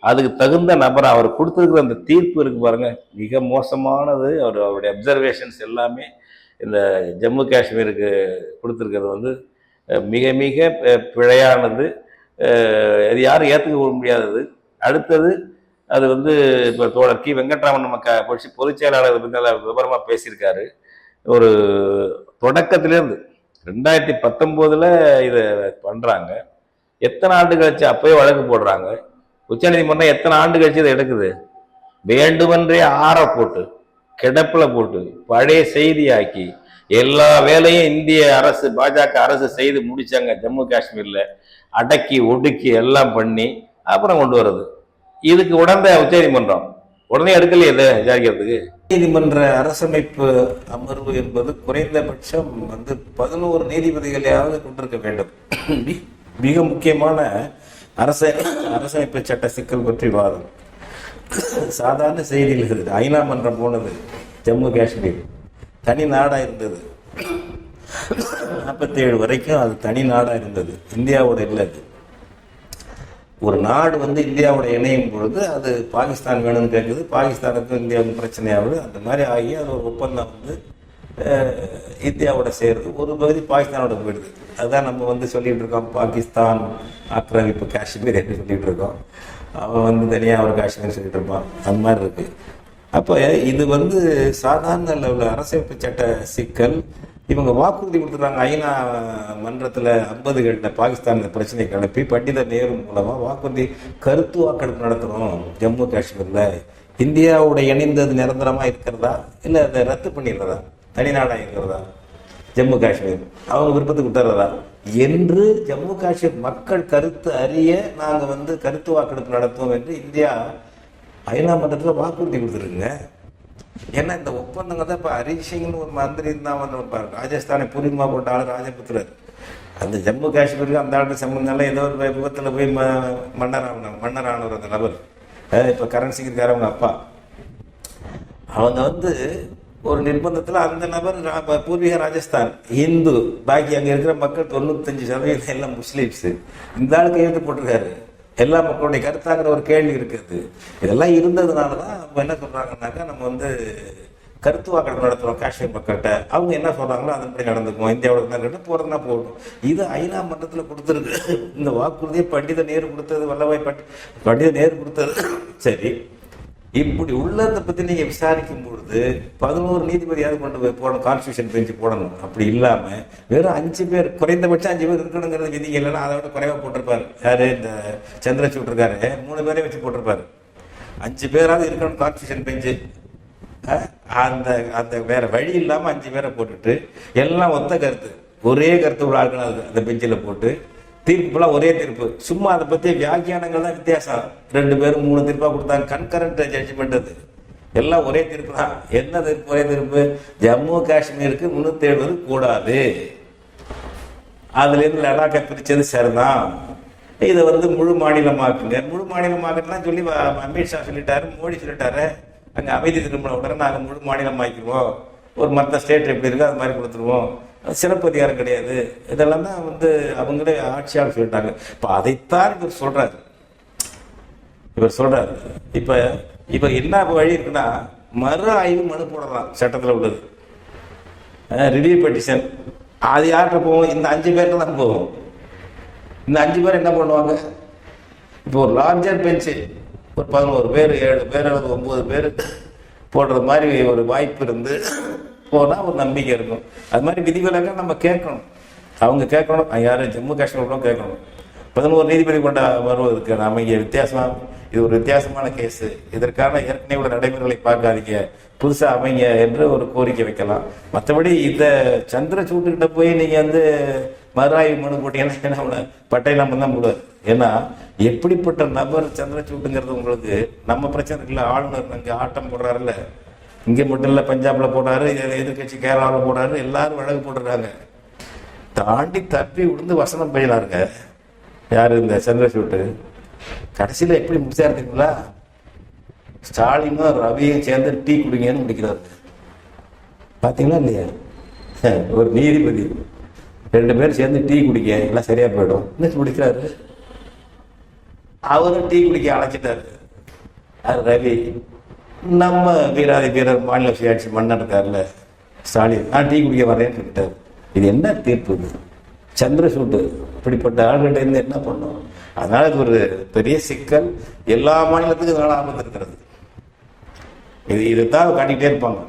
S1: அதுக்கு தகுந்த நபர். அவர் கொடுத்திருக்கிற அந்த தீர்ப்பு இருக்கு பாருங்க, மிக மோசமானது. அவருடைய அப்சர்வேஷன்ஸ் எல்லாமே இந்த ஜம்மு காஷ்மீருக்கு கொடுத்திருக்கிறது மிக மிக பிழையானது. அது யாரும் ஏற்றுக்க முடியாதது. அடுத்தது அது இப்போ தோழர் கி வெங்கட்ராமன் நம்ம பொதுச் செயலாளர் நல்லா விவரமா பேசியிருக்காரு. ஒரு தொடக்கத்திலேருந்து 2019 இதை பண்றாங்க. எத்தனை ஆண்டு கழிச்சு அப்பயே வழக்கு போடுறாங்க. உச்சநீதிமன்றம் எத்தனை ஆண்டு கழிச்சு இதை எடுக்குது? வேண்டுமென்றே ஆற போட்டு, கிடப்புல போட்டு, பழைய செய்தியாக்கி எல்லா வேலையும் இந்திய அரசு, பாஜக அரசு செய்து முடிச்சாங்க. ஜம்மு காஷ்மீர்ல அடக்கி ஒடுக்கி எல்லாம் பண்ணி அப்புறம் கொண்டு வர்றது. இதுக்கு உடனே உச்சநீதிமன்றம் உடனே எடுக்கலையே இதை விசாரிக்கிறதுக்கு. நீதிமன்ற அரசமைப்பு அமர்வு என்பது குறைந்தபட்சம் 11 நீதிபதிகளையாவது கொண்டிருக்க வேண்டும். மிக முக்கியமான அரசமைப்பு சட்ட சிக்கல் பற்றி வாதம் சாதாரண செய்திகள் இருக்குது. ஐநா மன்றம் போனது, ஜம்மு காஷ்மீர் தனி நாடா இருந்தது. 47 வரைக்கும் அது தனி நாடா இருந்தது, இந்தியாவோட இல்லை. ஒரு நாடு இந்தியாவோட இணையும் பொழுது அது பாகிஸ்தான் வேணும்னு கேட்குது, பாகிஸ்தானுக்கும் இந்தியாவுக்கும் பிரச்சனையாகுது. அந்த மாதிரி ஆகி அது ஒரு ஒப்பந்தம் இந்தியாவோட சேருது, ஒரு பகுதி பாகிஸ்தானோட போயிடுது. அதுதான் நம்ம சொல்லிட்டு இருக்கோம், பாகிஸ்தான் ஆக்கிரமிப்பு காஷ்மீர் என்று சொல்லிட்டு இருக்கோம். அவன் தனியாக ஒரு காஷ்மீர் சொல்லிட்டு இருப்பான். அந்த மாதிரி இருக்கு. அப்போ இது சாதாரண லெவலில் அரசமைப்பு சட்ட சிக்கல். இவங்க வாக்குறுதி கொடுத்துருக்காங்க. ஐநா மன்றத்தில் 50களில் பாகிஸ்தான் இந்த பிரச்சனை கிளப்பி பண்டித நேரு மூலமா வாக்குறுதி, கருத்து வாக்கெடுப்பு நடத்துறோம் ஜம்மு காஷ்மீர்ல, இந்தியாவோட இணைந்தது நிரந்தரமா இருக்கிறதா இல்லை அதை ரத்து பண்ணிடுறதா, தனிநாடா இருக்கிறதா ஜம்மு காஷ்மீர், அவங்க விருப்பத்துக்கு விட்டுறதா என்று ஜம்மு காஷ்மீர் மக்கள் கருத்து அறிய நாங்க கருத்து வாக்கெடுப்பு நடத்துவோம் என்று இந்தியா ஐநா மன்றத்தில் வாக்குறுதி கொடுத்துருக்குங்க. ஏன்னா இந்த ஒப்பந்தங்கள் தான் இப்போ ஹரீஷ் சிங்னு ஒரு மந்திரி இருந்தால் ராஜஸ்தானை பூர்வமா போட்ட ஆள் ராஜபுத்திரர். அந்த ஜம்மு காஷ்மீருக்கு அந்த ஆண்டு சம்பந்தம் ஏதோ ஒரு விபத்தில் போய் மன்னரானவர் அந்த நபர். இப்போ கரண் சிங் இருக்காரு அவங்க அப்பா. அவங்க ஒரு நிர்பந்தத்தில் அந்த நபர் பூர்வீக ராஜஸ்தான் இந்து, பாக்கி அங்கே இருக்கிற மக்கள் 95% எல்லாம் முஸ்லீம்ஸ். இந்த ஆள் கையெழுத்து போட்டிருக்காரு. எல்லா மக்களுடைய கருத்தாங்கிற ஒரு கேள்வி இருக்குது. இதெல்லாம் இருந்ததுனால தான் அவங்க என்ன சொல்றாங்கன்னாக்கா, நம்ம வந்து கருத்து வாக்கெடுப்பு நடத்துகிறோம் காஷ்மீர் மக்கள்கிட்ட, அவங்க என்ன சொல்றாங்களோ அதன்படி நடந்துக்குவோம், இந்தியாவோட கிட்ட போறதுனா போகணும். இது ஐநா மன்றத்தில் கொடுத்துருக்கு. இந்த வாக்குறுதியை பண்டித நேரு கொடுத்தது, வல்லபாய் பண்டித நேரு கொடுத்தது. சரி, இப்படி உள்ளதை பத்தி நீங்க விசாரிக்கும் பொழுது 11 நீதிபதியாவது கொண்டு போய் போடணும், கான்ஸ்டியூஷன் பெஞ்சு போடணும். அப்படி இல்லாம வெறும் 5 பேர், குறைந்தபட்சம் 5 பேர் இருக்கணுங்கிறது விதிங்க. இல்லைன்னா அதை விட குறைவா போட்டிருப்பாரு. யாரு இந்த சந்திரசூட் இருக்காரு, 3 பேரே வச்சு போட்டிருப்பாரு. 5 பேராவது இருக்கணும் கான்ஸ்டியூஷன் பெஞ்சு. அந்த அந்த வேற வழி இல்லாம 5 பேரை போட்டுட்டு எல்லாம் ஒத்த கருத்து, ஒரே கருத்து உள்ள ஆட்கள் அந்த பெஞ்சில் போட்டு தீர்ப்புலாம் ஒரே தீர்ப்பு. சும்மா அதை பத்தி வியாக்கியானங்கள் தான் வித்தியாசம். 2 பேரும் 3 தீர்ப்பா கொடுத்தாங்க. கன்கரண்ட் ஜட்ஜ்மெண்ட் அது. எல்லாம் ஒரே தீர்ப்பு தான். என்ன தீர்ப்பு? ஒரே தீர்ப்பு. ஜம்மு காஷ்மீருக்கு 370 கூடாது, அதுல இருந்து லடாக்கை பிரிச்சது சரிதான், இதை வந்து முழு மாநிலமாக்குங்க. முழு மாநிலமாக்குன்னு சொல்லி அமித்ஷா சொல்லிட்டாரு, மோடி சொல்லிட்டாரு. அங்க அமைதி திரும்பின உடனே நாங்க முழு மாநிலமாக்கிடுவோம், ஒரு மற்ற ஸ்டேட் எப்படி இருக்கோ அது மாதிரி கொடுத்துருவோம், சிறப்பு அதிகாரம் கிடையாது. இதெல்லாம் தான் வந்து அவங்களே ஆட்சியாளர் சொல்லிட்டாங்க. இப்ப அதைத்தான் இவர் சொல்றாரு. இப்ப என்ன வழி இருக்குன்னா, மறு ஆய்வு மனு போடலாம். சட்டத்தில் உள்ளது ரிவ்யூ பெட்டிஷன். அது யார்கிட்ட போகும்? இந்த 5 பேர்கிட்ட தான் போகும். இந்த 5 பேர் என்ன பண்ணுவாங்க? இப்போ ஒரு லார்ஜர் பெஞ்சு ஒரு 11 பேர், 7 பேர் அல்லது 9 பேர் போடுறது மாதிரி ஒரு வாய்ப்பு இருந்து போனால் ஒரு நம்பிக்கை இருக்கும். அது மாதிரி விதிவிலக்க நம்ம கேட்கணும், அவங்க கேட்கணும். யார்? ஜம்மு காஷ்மீர் கேட்கணும். 11 நீதிபதி கொண்ட வருவதற்கு நாம இங்கே இது ஒரு வித்தியாசமான கேஸு, இதற்கான ஏற்கனவே உள்ள நடைமுறைகளை பார்க்காதீங்க, புதுசா அமைங்க என்று ஒரு கோரிக்கை வைக்கலாம். மற்றபடி இந்த சந்திரசூட்டுக்கிட்ட போய் நீங்க வந்து மறுஆய்வு மனு போட்டீங்கன்னா பட்டையிலாம தான் போடுவார். ஏன்னா எப்படிப்பட்ட நபர் சந்திரசூட்டுங்கிறது உங்களுக்கு நம்ம பிரச்சனை இருக்குல்ல. ஆளுநர் அங்கே ஆட்டம் போடுறாருல்ல, இங்கே மட்டும் இல்லை, பஞ்சாப்ல போடுறாரு, எதிர்கட்சி கேரளாவில் போடுறாரு, எல்லாரும் வழக்கு போட்டுறாங்க. தாண்டி தப்பி விழுந்து வசனம் பயிலாருங்க யாரு? இந்த சந்திரசூட்டு. கடைசியில் எப்படி முடிச்சாரு தெரியுங்களா? ஸ்டாலினும் ரவியும் சேர்ந்து டீ குடிங்கன்னு முடிக்கிறாரு. பாத்தீங்களா இல்லையா? ஒரு நீதிபதி 2 பேர் சேர்ந்து டீ குடிக்க எல்லாம் சரியா போயிடும் முடிக்கிறாரு. அவரும் டீ குடிக்க அழைச்சிட்டாரு. அது ரவி. நம்ம வீராதி வீரர் மாநில சுயாட்சி மன்னர் இருக்காருல்ல ஸ்டாலின், நான் டீ குடிக்க வரேன்னு சொல்லிட்டாரு. இது என்ன தீர்ப்பு? இது சந்திரசூட்டு இப்படிப்பட்ட ஆள்கிட்ட இருந்து என்ன பண்ணும்? அதனால இது ஒரு பெரிய சிக்கல். எல்லா மாநிலத்துக்கும் இதனால ஆபத்து இருக்கிறது. இதுதான் காட்டிக்கிட்டே இருப்பாங்க.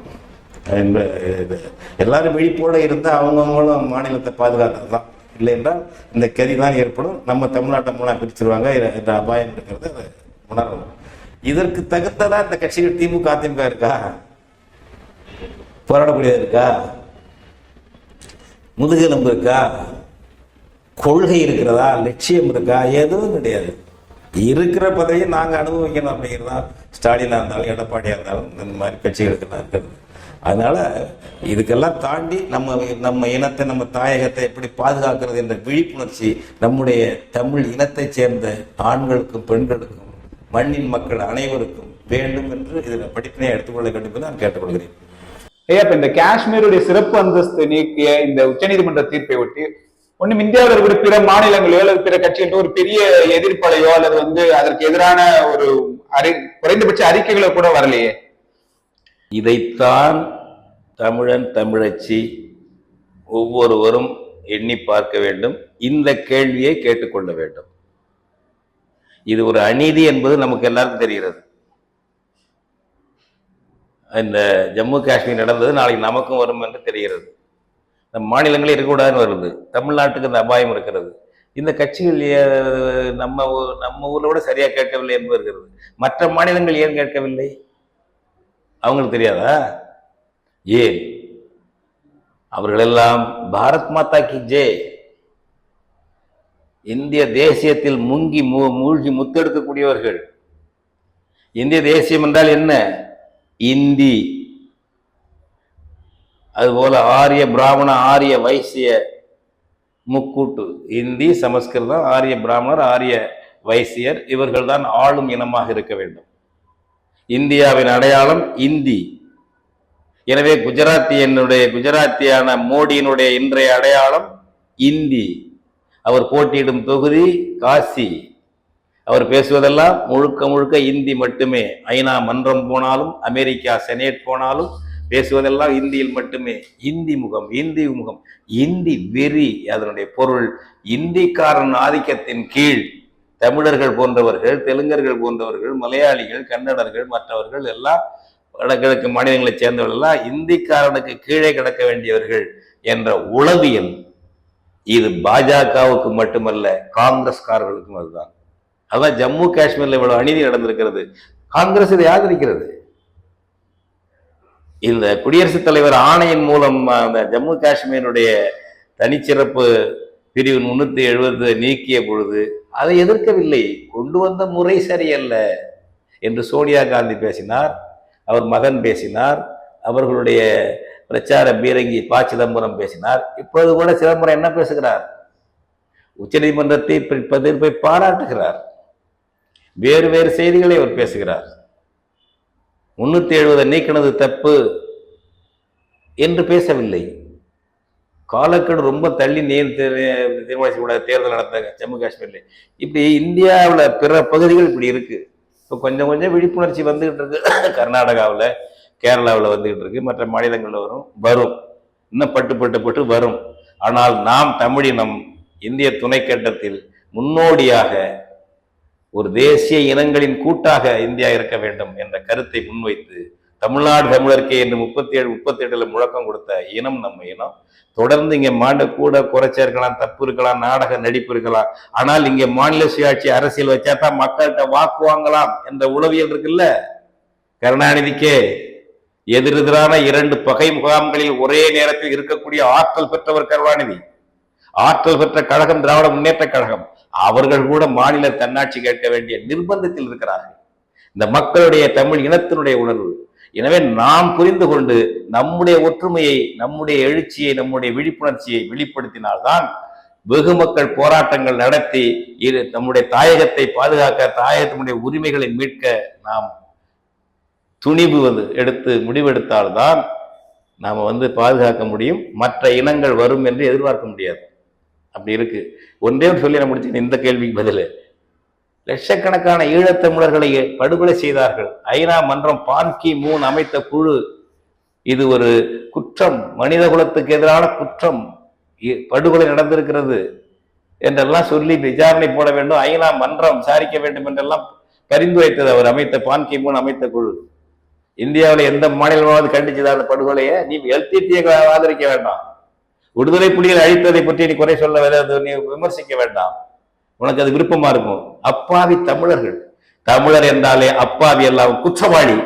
S1: எல்லாரும் விழிப்போட இருந்தால் அவங்கவுங்களும் மாநிலத்தை பாதுகாக்கிறது தான். இல்லை என்றால் இந்த கதி தான் ஏற்படும். நம்ம தமிழ்நாட்டை மூலம் பிரிச்சிருவாங்க என்ற அபாயம் இருக்கிறது. அதை உணரணும். இதற்கு தகுந்ததா இந்த கட்சிகள் திமுக அதிமுக இருக்கா? போராடக்கூடியது இருக்கா? முதுகெலும்பு இருக்கா? கொள்கை இருக்கிறதா? லட்சியம் இருக்கா? எதுவும் கிடையாது. இருக்கிற பதவியை நாங்கள் அனுபவிக்கணும் அப்படிங்கிறதா ஸ்டாலினா இருந்தாலும் எடப்பாடியா இருந்தாலும் இந்த மாதிரி கட்சிகளுக்கு தான் இருக்கிறது. அதனால இதுக்கெல்லாம் தாண்டி நம்ம இனத்தை, நம்ம தாயகத்தை எப்படி பாதுகாக்கிறது என்ற விழிப்புணர்ச்சி நம்முடைய தமிழ் இனத்தை சேர்ந்த ஆண்களுக்கும் பெண்களுக்கும் மண்ணின் மக்கள் அனைவருக்கும் வேண்டும் என்று இதில் படிப்பினை எடுத்துக்கொள்ள வேண்டும் என்று நான் கேட்டுக்கொள்கிறேன்.
S2: ஐயா, இப்ப இந்த காஷ்மீருடைய சிறப்பு அந்தஸ்து நீக்கிய இந்த உச்சநீதிமன்ற தீர்ப்பை ஒட்டி ஒன்னும் இந்தியாவில் இருக்கிற பிற மாநிலங்களோ அல்லது பிற கட்சிகளோ ஒரு பெரிய எதிர்ப்பலையோ அல்லது வந்து அதற்கு எதிரான ஒரு குறைந்தபட்ச அறிக்கைகளோ கூட வரலையே.
S1: இதைத்தான் தமிழன் தமிழச்சி ஒவ்வொருவரும் எண்ணி பார்க்க வேண்டும். இந்த கேள்வியை கேட்டுக்கொள்ள வேண்டும். இது ஒரு அநீதி என்பது நமக்கு எல்லாருக்கும் தெரிகிறது. இந்த ஜம்மு காஷ்மீர் நடந்தது நாளைக்கு நமக்கும் வரும் என்று தெரிகிறது. நம்ம மாநிலங்களே இருக்கக்கூடாதுன்னு வருது. தமிழ்நாட்டுக்கு அந்த அபாயம் இருக்கிறது. இந்த கட்சிகள் நம்ம ஊர்ல கூட சரியா கேட்கவில்லை என்பது இருக்கிறது. மற்ற மாநிலங்கள் ஏன் கேட்கவில்லை? அவங்களுக்கு தெரியாதா? ஏன்? அவர்களெல்லாம் பாரத் மாதா கி ஜெய், இந்திய தேசியத்தில் மூழ்கி முத்தெடுக்கக்கூடியவர்கள். இந்திய தேசியம் என்றால் என்ன? இந்தி. அதுபோல ஆரிய பிராமண ஆரிய வைசிய முக்கூட்டு, இந்தி சமஸ்கிருதம், ஆரிய பிராமணர் ஆரிய வைசியர், இவர்கள் தான் ஆளும் இனமாக இருக்க வேண்டும். இந்தியாவின் அடையாளம் இந்தி. எனவே குஜராத்தியான மோடியினுடைய இன்றைய அடையாளம் இந்தி. அவர் போட்டியிடும் தொகுதி காசி. அவர் பேசுவதெல்லாம் முழுக்க முழுக்க இந்தி மட்டுமே. ஐநா மன்றம் போனாலும், அமெரிக்கா செனேட் போனாலும் பேசுவதெல்லாம் இந்தியில் மட்டுமே. இந்தி முகம், இந்தி முகம், இந்தி வெறி. அதனுடைய பொருள், இந்திக்காரன் ஆதிக்கத்தின் கீழ் தமிழர்கள் போன்றவர்கள், தெலுங்கர்கள் போன்றவர்கள், மலையாளிகள், கன்னடர்கள், மற்றவர்கள் எல்லாம் வடகிழக்கு மாநிலங்களைச் சேர்ந்தவர்கள் எல்லாம் இந்திக்காரனுக்கு கீழே கிடக்க வேண்டியவர்கள் என்ற உளவியல். இது பாஜகவுக்கு மட்டுமல்ல, காங்கிரஸ்காரர்களுக்கும் அதுதான். அதான் ஜம்மு காஷ்மீர்ல இவ்வளவு அநீதி நடந்திருக்கிறது. காங்கிரஸ் இதை ஆதரிக்கிறது. இந்த குடியரசுத் தலைவர் ஆணையின் மூலம் அந்த ஜம்மு காஷ்மீருடைய தனிச்சிறப்பு பிரிவு 370 நீக்கிய பொழுது அதை எதிர்க்கவில்லை. கொண்டு வந்த முறை சரியல்ல என்று சோனியா காந்தி பேசினார், அவர் மகன் பேசினார், அவர்களுடைய பிரச்சார பீரங்கி ப. சிதம்பரம் பேசினார். இப்போது கூட சிதம்பரம் என்ன பேசுகிறார்? உச்ச நீதிமன்றத்தை எதிர்ப்பை பாராட்டுகிறார். வேறு வேறு செய்திகளை அவர் பேசுகிறார். 370 நீக்கினது தப்பு என்று பேசவில்லை. காலக்கெடு ரொம்ப தள்ளி தீர்மானிக்க தேர்தல் நடத்த ஜம்மு காஷ்மீர்ல. இப்படி இந்தியாவில் பிற பகுதிகள் இப்படி இருக்கு. இப்போ கொஞ்சம் கொஞ்சம் விழிப்புணர்ச்சி வந்துகிட்டு இருக்கு. கர்நாடகாவில், கேரளாவில் வந்துகிட்டு இருக்கு, மற்ற மாநிலங்களில் வரும், இன்னும் பட்டு வரும். ஆனால் நாம் தமிழினம் இந்திய துணைக்கண்டத்தில் முன்னோடியாக ஒரு தேசிய இனங்களின் கூட்டாக இந்தியா இருக்க வேண்டும் என்ற கருத்தை முன்வைத்து தமிழ்நாடு தமிழர்க்கே என்று 38 முழக்கம் கொடுத்த இனம் நம்ம இனம். தொடர்ந்து இங்க கூட குறைச்ச இருக்கலாம், தப்பு இருக்கலாம், நாடக நடிப்பு இருக்கலாம், ஆனால் இங்க மாநில சுயாட்சி அரசியல் வச்சா தான் மக்கள்கிட்ட வாக்கு வாங்கலாம் என்ற உளவியல் இருக்குல்ல. கருணாநிதிக்கே எதிரெதிரான 2 பகை முகாம்களில் ஒரே நேரத்தில் இருக்கக்கூடிய ஆற்றல் பெற்றவர் கருணாநிதி. ஆற்றல் பெற்ற கழகம் திராவிட முன்னேற்ற கழகம். அவர்கள் கூட மாநில தன்னாட்சி கேட்க வேண்டிய நிர்பந்தத்தில் இருக்கிறார்கள். இந்த மக்களுடைய தமிழ் இனத்தினுடைய உணர்வு. எனவே நாம் புரிந்து கொண்டு நம்முடைய ஒற்றுமையை, நம்முடைய எழுச்சியை, நம்முடைய விழிப்புணர்ச்சியை வெளிப்படுத்தினால்தான் வெகு மக்கள் போராட்டங்கள் நடத்தி நம்முடைய தாயகத்தை பாதுகாக்க, தாயகத்தினுடைய உரிமைகளை மீட்க நாம் துணிவு எடுத்து முடிவெடுத்தால்தான் நாம பாதுகாக்க முடியும். மற்ற இனங்கள் வரும் என்று எதிர்பார்க்க முடியாது. அப்படி இருக்கு. ஒன்றே சொல்லி நான் முடிச்சேன் இந்த கேள்விக்கு பதில். லட்சக்கணக்கான ஈழத்தமிழர்களை படுகொலை செய்தார்கள். ஐநா மன்றம் பான் கி மூன் அமைத்த குழு இது ஒரு குற்றம், மனித குலத்துக்கு எதிரான குற்றம், படுகொலை நடந்திருக்கிறது என்றெல்லாம் சொல்லி விசாரணை போட வேண்டும், ஐநா மன்றம் விசாரிக்க வேண்டும் என்றெல்லாம் பரிந்துரைத்தது அவர் அமைத்த பான் கி மூன் அமைத்த குழு. இந்தியாவில் எந்த மாநிலமாவது கண்டிச்சதா அந்த படுகொலையை? நீ எல்டிடியை ஆதரிக்க வேண்டாம், விடுதலை புலிகள் அழித்ததை பற்றி நீ குறை சொல்ல, நீ விமர்சிக்க வேண்டாம், உனக்கு அது விருப்பமா இருக்கும். அப்பாவி தமிழர்கள், தமிழர் என்றாலே அப்பாவி எல்லாம் குற்றவாளி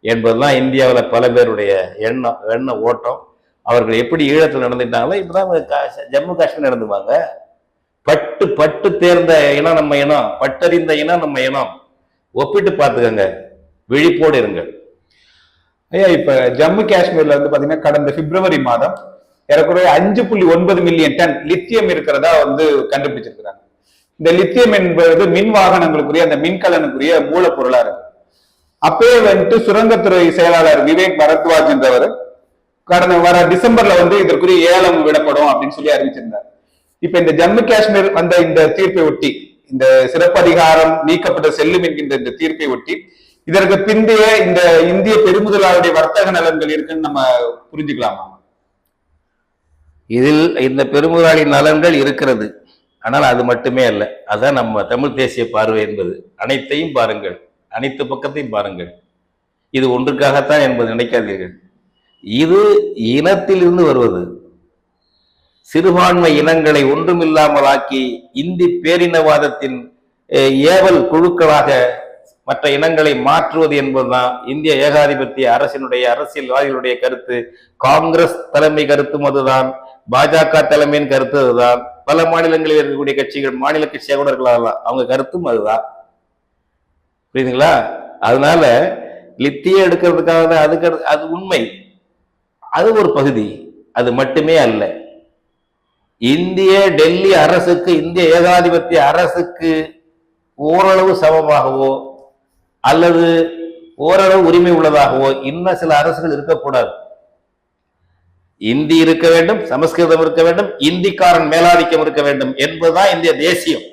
S1: என்பதுதான் இந்தியாவில் பல பேருடைய எண்ண ஓட்டம். அவர்கள் எப்படி ஈழத்தில் நடந்துட்டாங்களோ இப்பதான் ஜம்மு காஷ்மீர் நடந்துவாங்க. பட்டு தேர்ந்த இனம் நம்ம இனம், பட்டறிந்த இனம் நம்ம இனம். ஒப்பிட்டு பார்த்துக்கங்க, விழிப்போடு இருங்கள்.
S2: ஐயா, இப்ப ஜம்மு காஷ்மீர்ல பாத்தீங்கன்னா கடந்த பிப்ரவரி மாதம் ஏறக்குறைய 5.9 மில்லியன் டன் லித்தியம் இருக்கிறதா கண்டுபிடிச்சிருக்கிறாங்க. இந்த லித்தியம் என்பது மின் வாகனங்களுக்குரிய, அந்த மின்கலனுக்குரிய மூலப்பொருளா இருக்கு. அப்பயே சுரங்கத்துறை செயலாளர் விவேக் பரத்வாஜ் என்றவர் கடந்த வர டிசம்பர்ல இதற்குரிய ஏலம் விடப்படும் அப்படின்னு சொல்லி அறிவிச்சிருந்தார். இப்ப இந்த ஜம்மு காஷ்மீர் இந்த தீர்ப்பை ஒட்டி, இந்த சிறப்பு அதிகாரம் நீக்கப்பட்ட செல்லும் என்கின்ற இந்த தீர்ப்பை ஒட்டி இதற்கு பிந்தைய இந்த இந்திய பெருமுதலாளருடைய வர்த்தக நலன்கள் இருக்குன்னு நம்ம புரிஞ்சுக்கலாமா?
S1: இதில் இந்த பெருமுதலாளி நலன்கள் இருக்கிறது. ஆனால் அது மட்டுமே அல்ல. அதான் நம்ம தமிழ் தேசிய பார்வை என்பது. அனைத்தையும் பாருங்கள், அனைத்து பக்கத்தையும் பாருங்கள். இது ஒன்றுக்காகத்தான் என்பது நினைக்காதீர்கள். இது இனத்திலிருந்து வருவது. சிறுபான்மை இனங்களை ஒன்றுமில்லாமல் ஆக்கி இந்தி பேரினவாதத்தின் ஏவல் குழுக்களாக மற்ற இனங்களை மாற்றுவது என்பதுதான் இந்திய ஏகாதிபத்திய அரசினுடைய, அரசியல்வாதிகளுடைய கருத்து. காங்கிரஸ் தலைமை கருத்தும் அதுதான், பாஜக தலைமையின் கருத்து அதுதான், பல மாநிலங்களில் இருக்கக்கூடிய கட்சிகள், மாநில கட்சியாக கூட இருக்கலாம், அவங்க கருத்தும் அதுதான். புரியுதுங்களா? அதனால லித்தியம் எடுக்கிறதுக்காக அது உண்மை, அது ஒரு பகுதி, அது மட்டுமே அல்ல. இந்திய டெல்லி அரசுக்கு, இந்திய ஏகாதிபத்திய அரசுக்கு ஓரளவு சமமாகவோ அல்லது ஓரளவு உரிமை உள்ளதாகவோ இன்னும் சில அரசுகள் இருக்கக்கூடாது. இந்தி இருக்க வேண்டும், சமஸ்கிருதம் இருக்க வேண்டும், இந்திக்காரன் மேலாதிக்கம் இருக்க வேண்டும் என்பதுதான் இந்திய தேசியம்.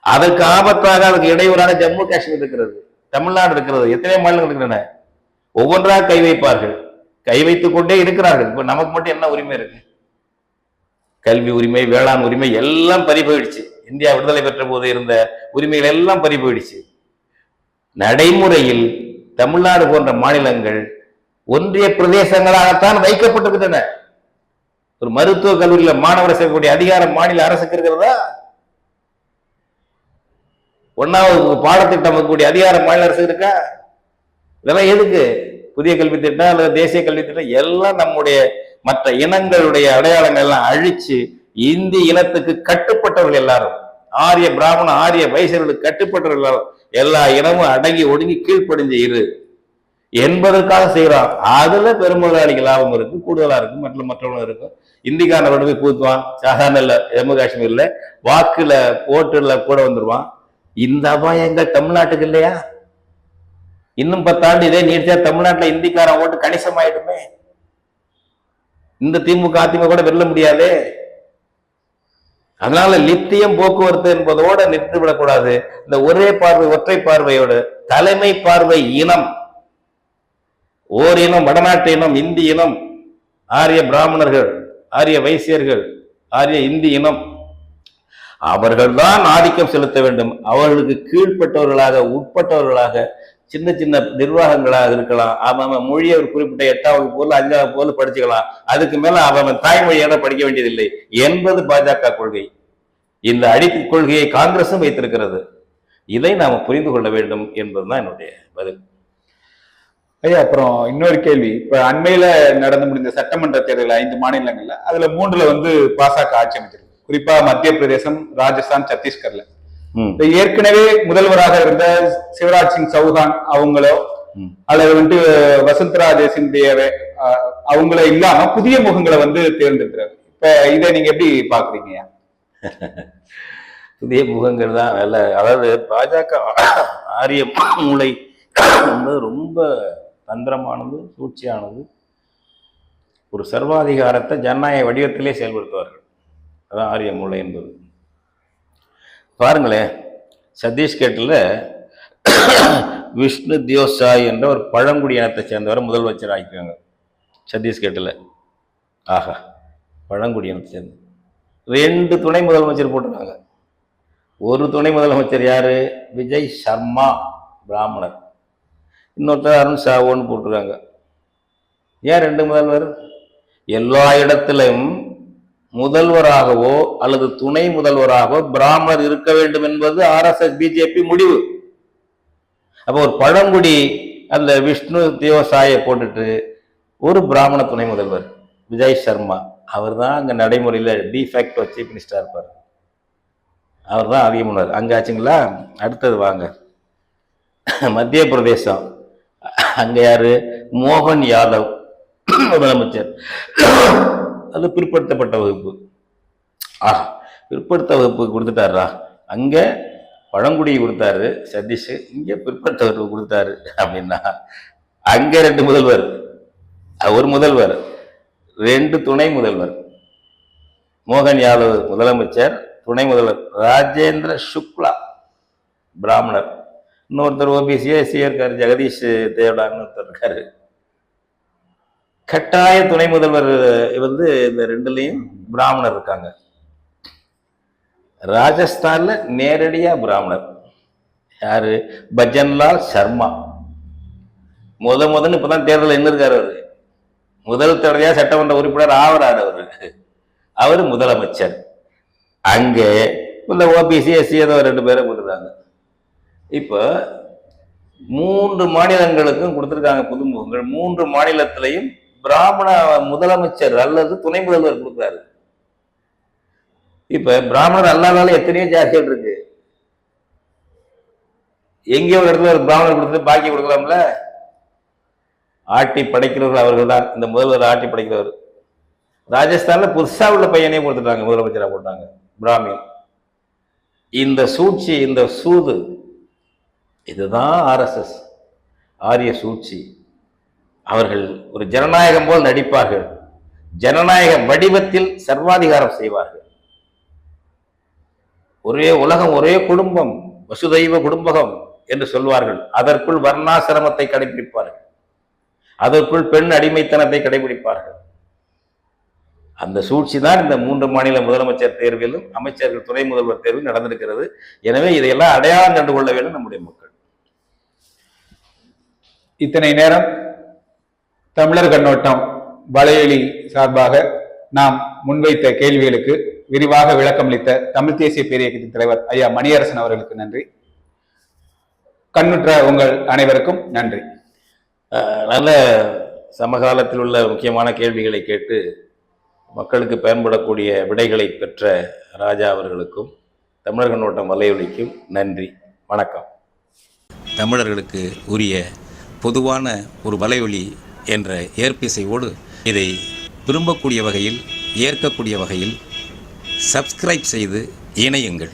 S1: அதற்கு ஆபத்தாக அதுக்கு இடையூறாக ஜம்மு காஷ்மீர் இருக்கிறது, தமிழ்நாடு இருக்கிறது, எத்தனை மாநிலங்கள் இருக்கின்றன. ஒவ்வொன்றாக கை வைப்பார்கள், கை வைத்துக் கொண்டே இருக்கிறார்கள். இப்ப நமக்கு மட்டும் என்ன உரிமை இருக்கு? கல்வி உரிமை, வேளாண் உரிமை எல்லாம் பறி போயிடுச்சு. இந்தியா விடுதலை பெற்ற போது இருந்த உரிமைகள் எல்லாம் பறி போயிடுச்சு. நடைமுறையில் தமிழ்நாடு போன்ற மாநிலங்கள் ஒன்றிய பிரதேசங்களாகத்தான் வைக்கப்பட்டிருக்கின்றன. ஒரு மருத்துவக் கல்லூரியில மாணவர் சேர்க்கக்கூடிய அதிகாரம் மாநில அரசுக்கு இருக்கிறதா? ஒன்னாவது பாடத்திட்டம் வைக்கக்கூடிய அதிகாரம் மாநில அரசு இருக்கா? இதெல்லாம் எதுக்கு? புதிய கல்வி திட்டம் அல்லது தேசிய கல்வி திட்டம் எல்லாம் நம்முடைய மற்ற இனங்களுடைய அடையாளங்கள் எல்லாம் அழிச்சு இந்திய இனத்துக்கு கட்டுப்பட்டவர்கள் எல்லாரும், ஆரிய பிராமண ஆரிய வைசியர்களுக்கு கட்டுப்பட்டவர்கள் எல்லாரும், எல்லா இனமும் அடங்கி ஒடுங்கி கீழ்ப்படிஞ்சு இரு என்பதற்காக செய்யறான். அதுல பெருமுதலாளிக்கு லாபம் இருக்கு, கூடுதலா இருக்கு, மற்றவங்களும் இருக்கும். இந்திக்கான போய் பூத்துவான், சாதாரண இல்ல, ஜம்மு காஷ்மீர்ல வாக்குல ஓட்டுல கூட வந்துருவான். இந்த அபாயங்கள் தமிழ்நாட்டுக்கு இல்லையா? இன்னும் 10 ஆண்டு இதே நீடிச்சா தமிழ்நாட்டுல இந்திக்காரன் ஓட்டு கணிசமாயிடுமே. இந்த திமுக அதிமுக கூட வெல்ல முடியாது. அதனால லித்தியம் போக்குவரத்து என்பதோட நிறுத்திவிடக்கூடாது. இந்த ஒரே பார்வை, ஒற்றை பார்வையோட தலைமை பார்வை இனம், ஓர் இனம், வடநாட்டு இனம், இந்தி இனம், ஆரிய பிராமணர்கள், ஆரிய வைசியர்கள், ஆரிய இந்தி இனம், அவர்கள்தான் ஆதிக்கம் செலுத்த வேண்டும். அவர்களுக்கு கீழ்ப்பட்டவர்களாக, உட்பட்டவர்களாக, சின்ன சின்ன நிர்வாகங்களாக இருக்கலாம். அவன் மொழியை ஒரு குறிப்பிட்ட 8வது போல 5வது போல படிச்சுக்கலாம். அதுக்கு மேல அவன் தாய்மொழியோட படிக்க வேண்டியதில்லை என்பது பாஜக கொள்கை. இந்த அடிப்பு கொள்கையை காங்கிரசும் வைத்திருக்கிறது. இதை நாம புரிந்து கொள்ள வேண்டும் என்பதுதான் என்னுடைய பதில்.
S2: ஐயா, அப்புறம் இன்னொரு கேள்வி. இப்ப அண்மையில நடந்து முடிந்த சட்டமன்ற தேர்தல் 5 மாநிலங்கள்ல அதுல 3ல பாஜக ஆட்சி அமைச்சிருக்கு. குறிப்பா மத்திய பிரதேசம், ராஜஸ்தான், சத்தீஸ்கர்ல ஏற்கனவே முதல்வராக இருந்த சிவராஜ் சிங் சௌஹான் அவங்களோ அல்லது வசுந்தரா தேசிந்தியாவே அவங்கள இல்லாம புதிய முகங்களை தேர்ந்தெடுக்கிறாங்க. இப்ப இதை நீங்க எப்படி பாக்குறீங்க?
S1: புதிய முகங்கள் தான் நல்ல. அதாவது பாஜக ஆரிய மூளை ரொம்ப தந்திரமானது, சூழ்ச்சியானது. ஒரு சர்வாதிகாரத்தை ஜனநாயக வடிவத்திலே செயல்படுத்துவார்கள். அதான் ஆரிய மூளை என்பது. பாருங்களேன், சத்தீஸ்கட்டில் விஷ்ணு தியோசாய் என்ற ஒரு பழங்குடி இனத்தை சேர்ந்தவரை முதலமைச்சர் ஆக்கிவாங்க. சத்தீஸ்கட்டில் ஆஹா, பழங்குடி இனத்தை சேர்ந்த 2 துணை முதலமைச்சர் போட்டிருக்காங்க. ஒரு துணை முதலமைச்சர் யாரு? விஜய் சர்மா, பிராமணர். இன்னொருத்தர் அருண் சாவோன்னு போட்டிருக்காங்க. ஏன் 2 முதல்வர்? எல்லா இடத்திலும் முதல்வராகவோ அல்லது துணை முதல்வராகவோ பிராமணர் இருக்க வேண்டும் என்பது RSS பிஜேபி முடிவு. அப்போ ஒரு பழங்குடி அந்த விஷ்ணு தேவசாயை போட்டுட்டு ஒரு பிராமண துணை முதல்வர் விஜய் சர்மா, அவர் தான் அங்க நடைமுறையில டிஃபேக்டோ சீஃப் மினிஸ்டரா இருப்பார். அவர் தான் அதிக முன்னார். அங்க ஆச்சுங்களா? அடுத்தது வாங்க, மத்திய பிரதேசம். அங்க யாரு? மோகன் யாதவ் முதலமைச்சர். அது பிற்படுத்தப்பட்ட வகுப்பு. பிற்படுத்த வகுப்பு கொடுத்துட்டாரா? அங்க பழங்குடி கொடுத்தாரு சதீஷ், இங்க பிற்படுத்த வகுப்பு கொடுத்தாரு அப்படின்னா அங்க 2 முதல்வர், ஒரு முதல்வர், 2 துணை முதல்வர். மோகன் யாதவ் முதலமைச்சர், துணை முதல்வர் ராஜேந்திர சுக்லா பிராமணர், இன்னொருத்தர் ஓபிசி எஸ்சி இருக்காரு, ஜெகதீஷ் தேவடான்னு ஒருத்தர் இருக்காரு. கட்டாய துணை முதல்வர் இந்த 2லயும் பிராமணர் இருக்காங்க. ராஜஸ்தான்ல நேரடியா பிராமணர் யாரு? பஜன்லால் சர்மா. முதன்னு இப்பதான் தேர்தல் என்ன இருக்காரு, அவரு முதல் தடவையா சட்டமன்ற உறுப்பினர் ஆவரார். அவரு முதலமைச்சர். அங்கே இந்த ஓபிசி எஸ்சி ஏதோ 2 பேரை கொடுத்துருக்காங்க. இப்ப 3 மாநிலங்களுக்கும் கொடுத்திருக்காங்க புது முகங்கள். 3 மாநிலத்திலையும் பிராமண முதலமைச்சர் அல்லது துணை முதல்வர் கொடுக்குறாரு. இப்ப பிராமணர் அல்லாதாலும் எத்தனையோ ஜாதிகள் இருக்கு. எங்கேயோ ஒரு இடத்துல ஒரு பிராமணர் கொடுத்துட்டு பாக்கி கொடுக்கலாம்ல. ஆட்டி படைக்கிறவர்கள் அவர்கள் தான். இந்த முதல்வர் ஆட்டி படைக்கிறவர். ராஜஸ்தான்ல புதுசா உள்ள பையனே கொடுத்துட்டாங்க, முதலமைச்சரா போட்டாங்க, பிராமின். இந்த சூழ்ச்சி, இந்த சூது, இதுதான் RSS ஆரிய சூழ்ச்சி. அவர்கள் ஒரு ஜனநாயகம் போல் நடிப்பார்கள், ஜனநாயக வடிவத்தில் சர்வாதிகாரம் செய்வார்கள். ஒரே உலகம், ஒரே குடும்பம், வசுதைவ குடும்பகம் என்று சொல்வார்கள். அதற்குள் வர்ணாசிரமத்தை கடைபிடிப்பார்கள், அதற்குள் பெண் அடிமைத்தனத்தை கடைபிடிப்பார்கள். அந்த சூழ்ச்சி தான் இந்த 3 மாநில முதலமைச்சர் தேர்விலும் அமைச்சர்கள் துணை முதல்வர் தேர்வில் நடந்திருக்கிறது. எனவே இதையெல்லாம் அடையாளம் கண்டு கொள்ள வேண்டும் நம்முடைய மக்கள்.
S2: இத்தனை நேரம் தமிழர் கண்ணோட்டம் வலையொலி சார்பாக நாம் முன்வைத்த கேள்விகளுக்கு விரிவாக விளக்கமளித்த தமிழ் தேசிய பேரியக்கத்தின் தலைவர் ஐயா மணியரசன் அவர்களுக்கு நன்றி. கண்ணுற்ற உங்கள் அனைவருக்கும் நன்றி.
S1: நல்ல சமகாலத்தில் உள்ள முக்கியமான கேள்விகளை கேட்டு மக்களுக்கு பயன்படக்கூடிய விடைகளை பெற்ற ராஜா அவர்களுக்கும் தமிழர் கண்ணோட்டம் வலையொலிக்கும் நன்றி. வணக்கம்.
S3: தமிழர்களுக்கு உரிய பொதுவான ஒரு வலையொலி என்ற ஏற்பிசையோடு இதை விரும்பக்கூடிய வகையில், ஏற்கக்கூடிய வகையில் சப்ஸ்கிரைப் செய்து இணையுங்கள்.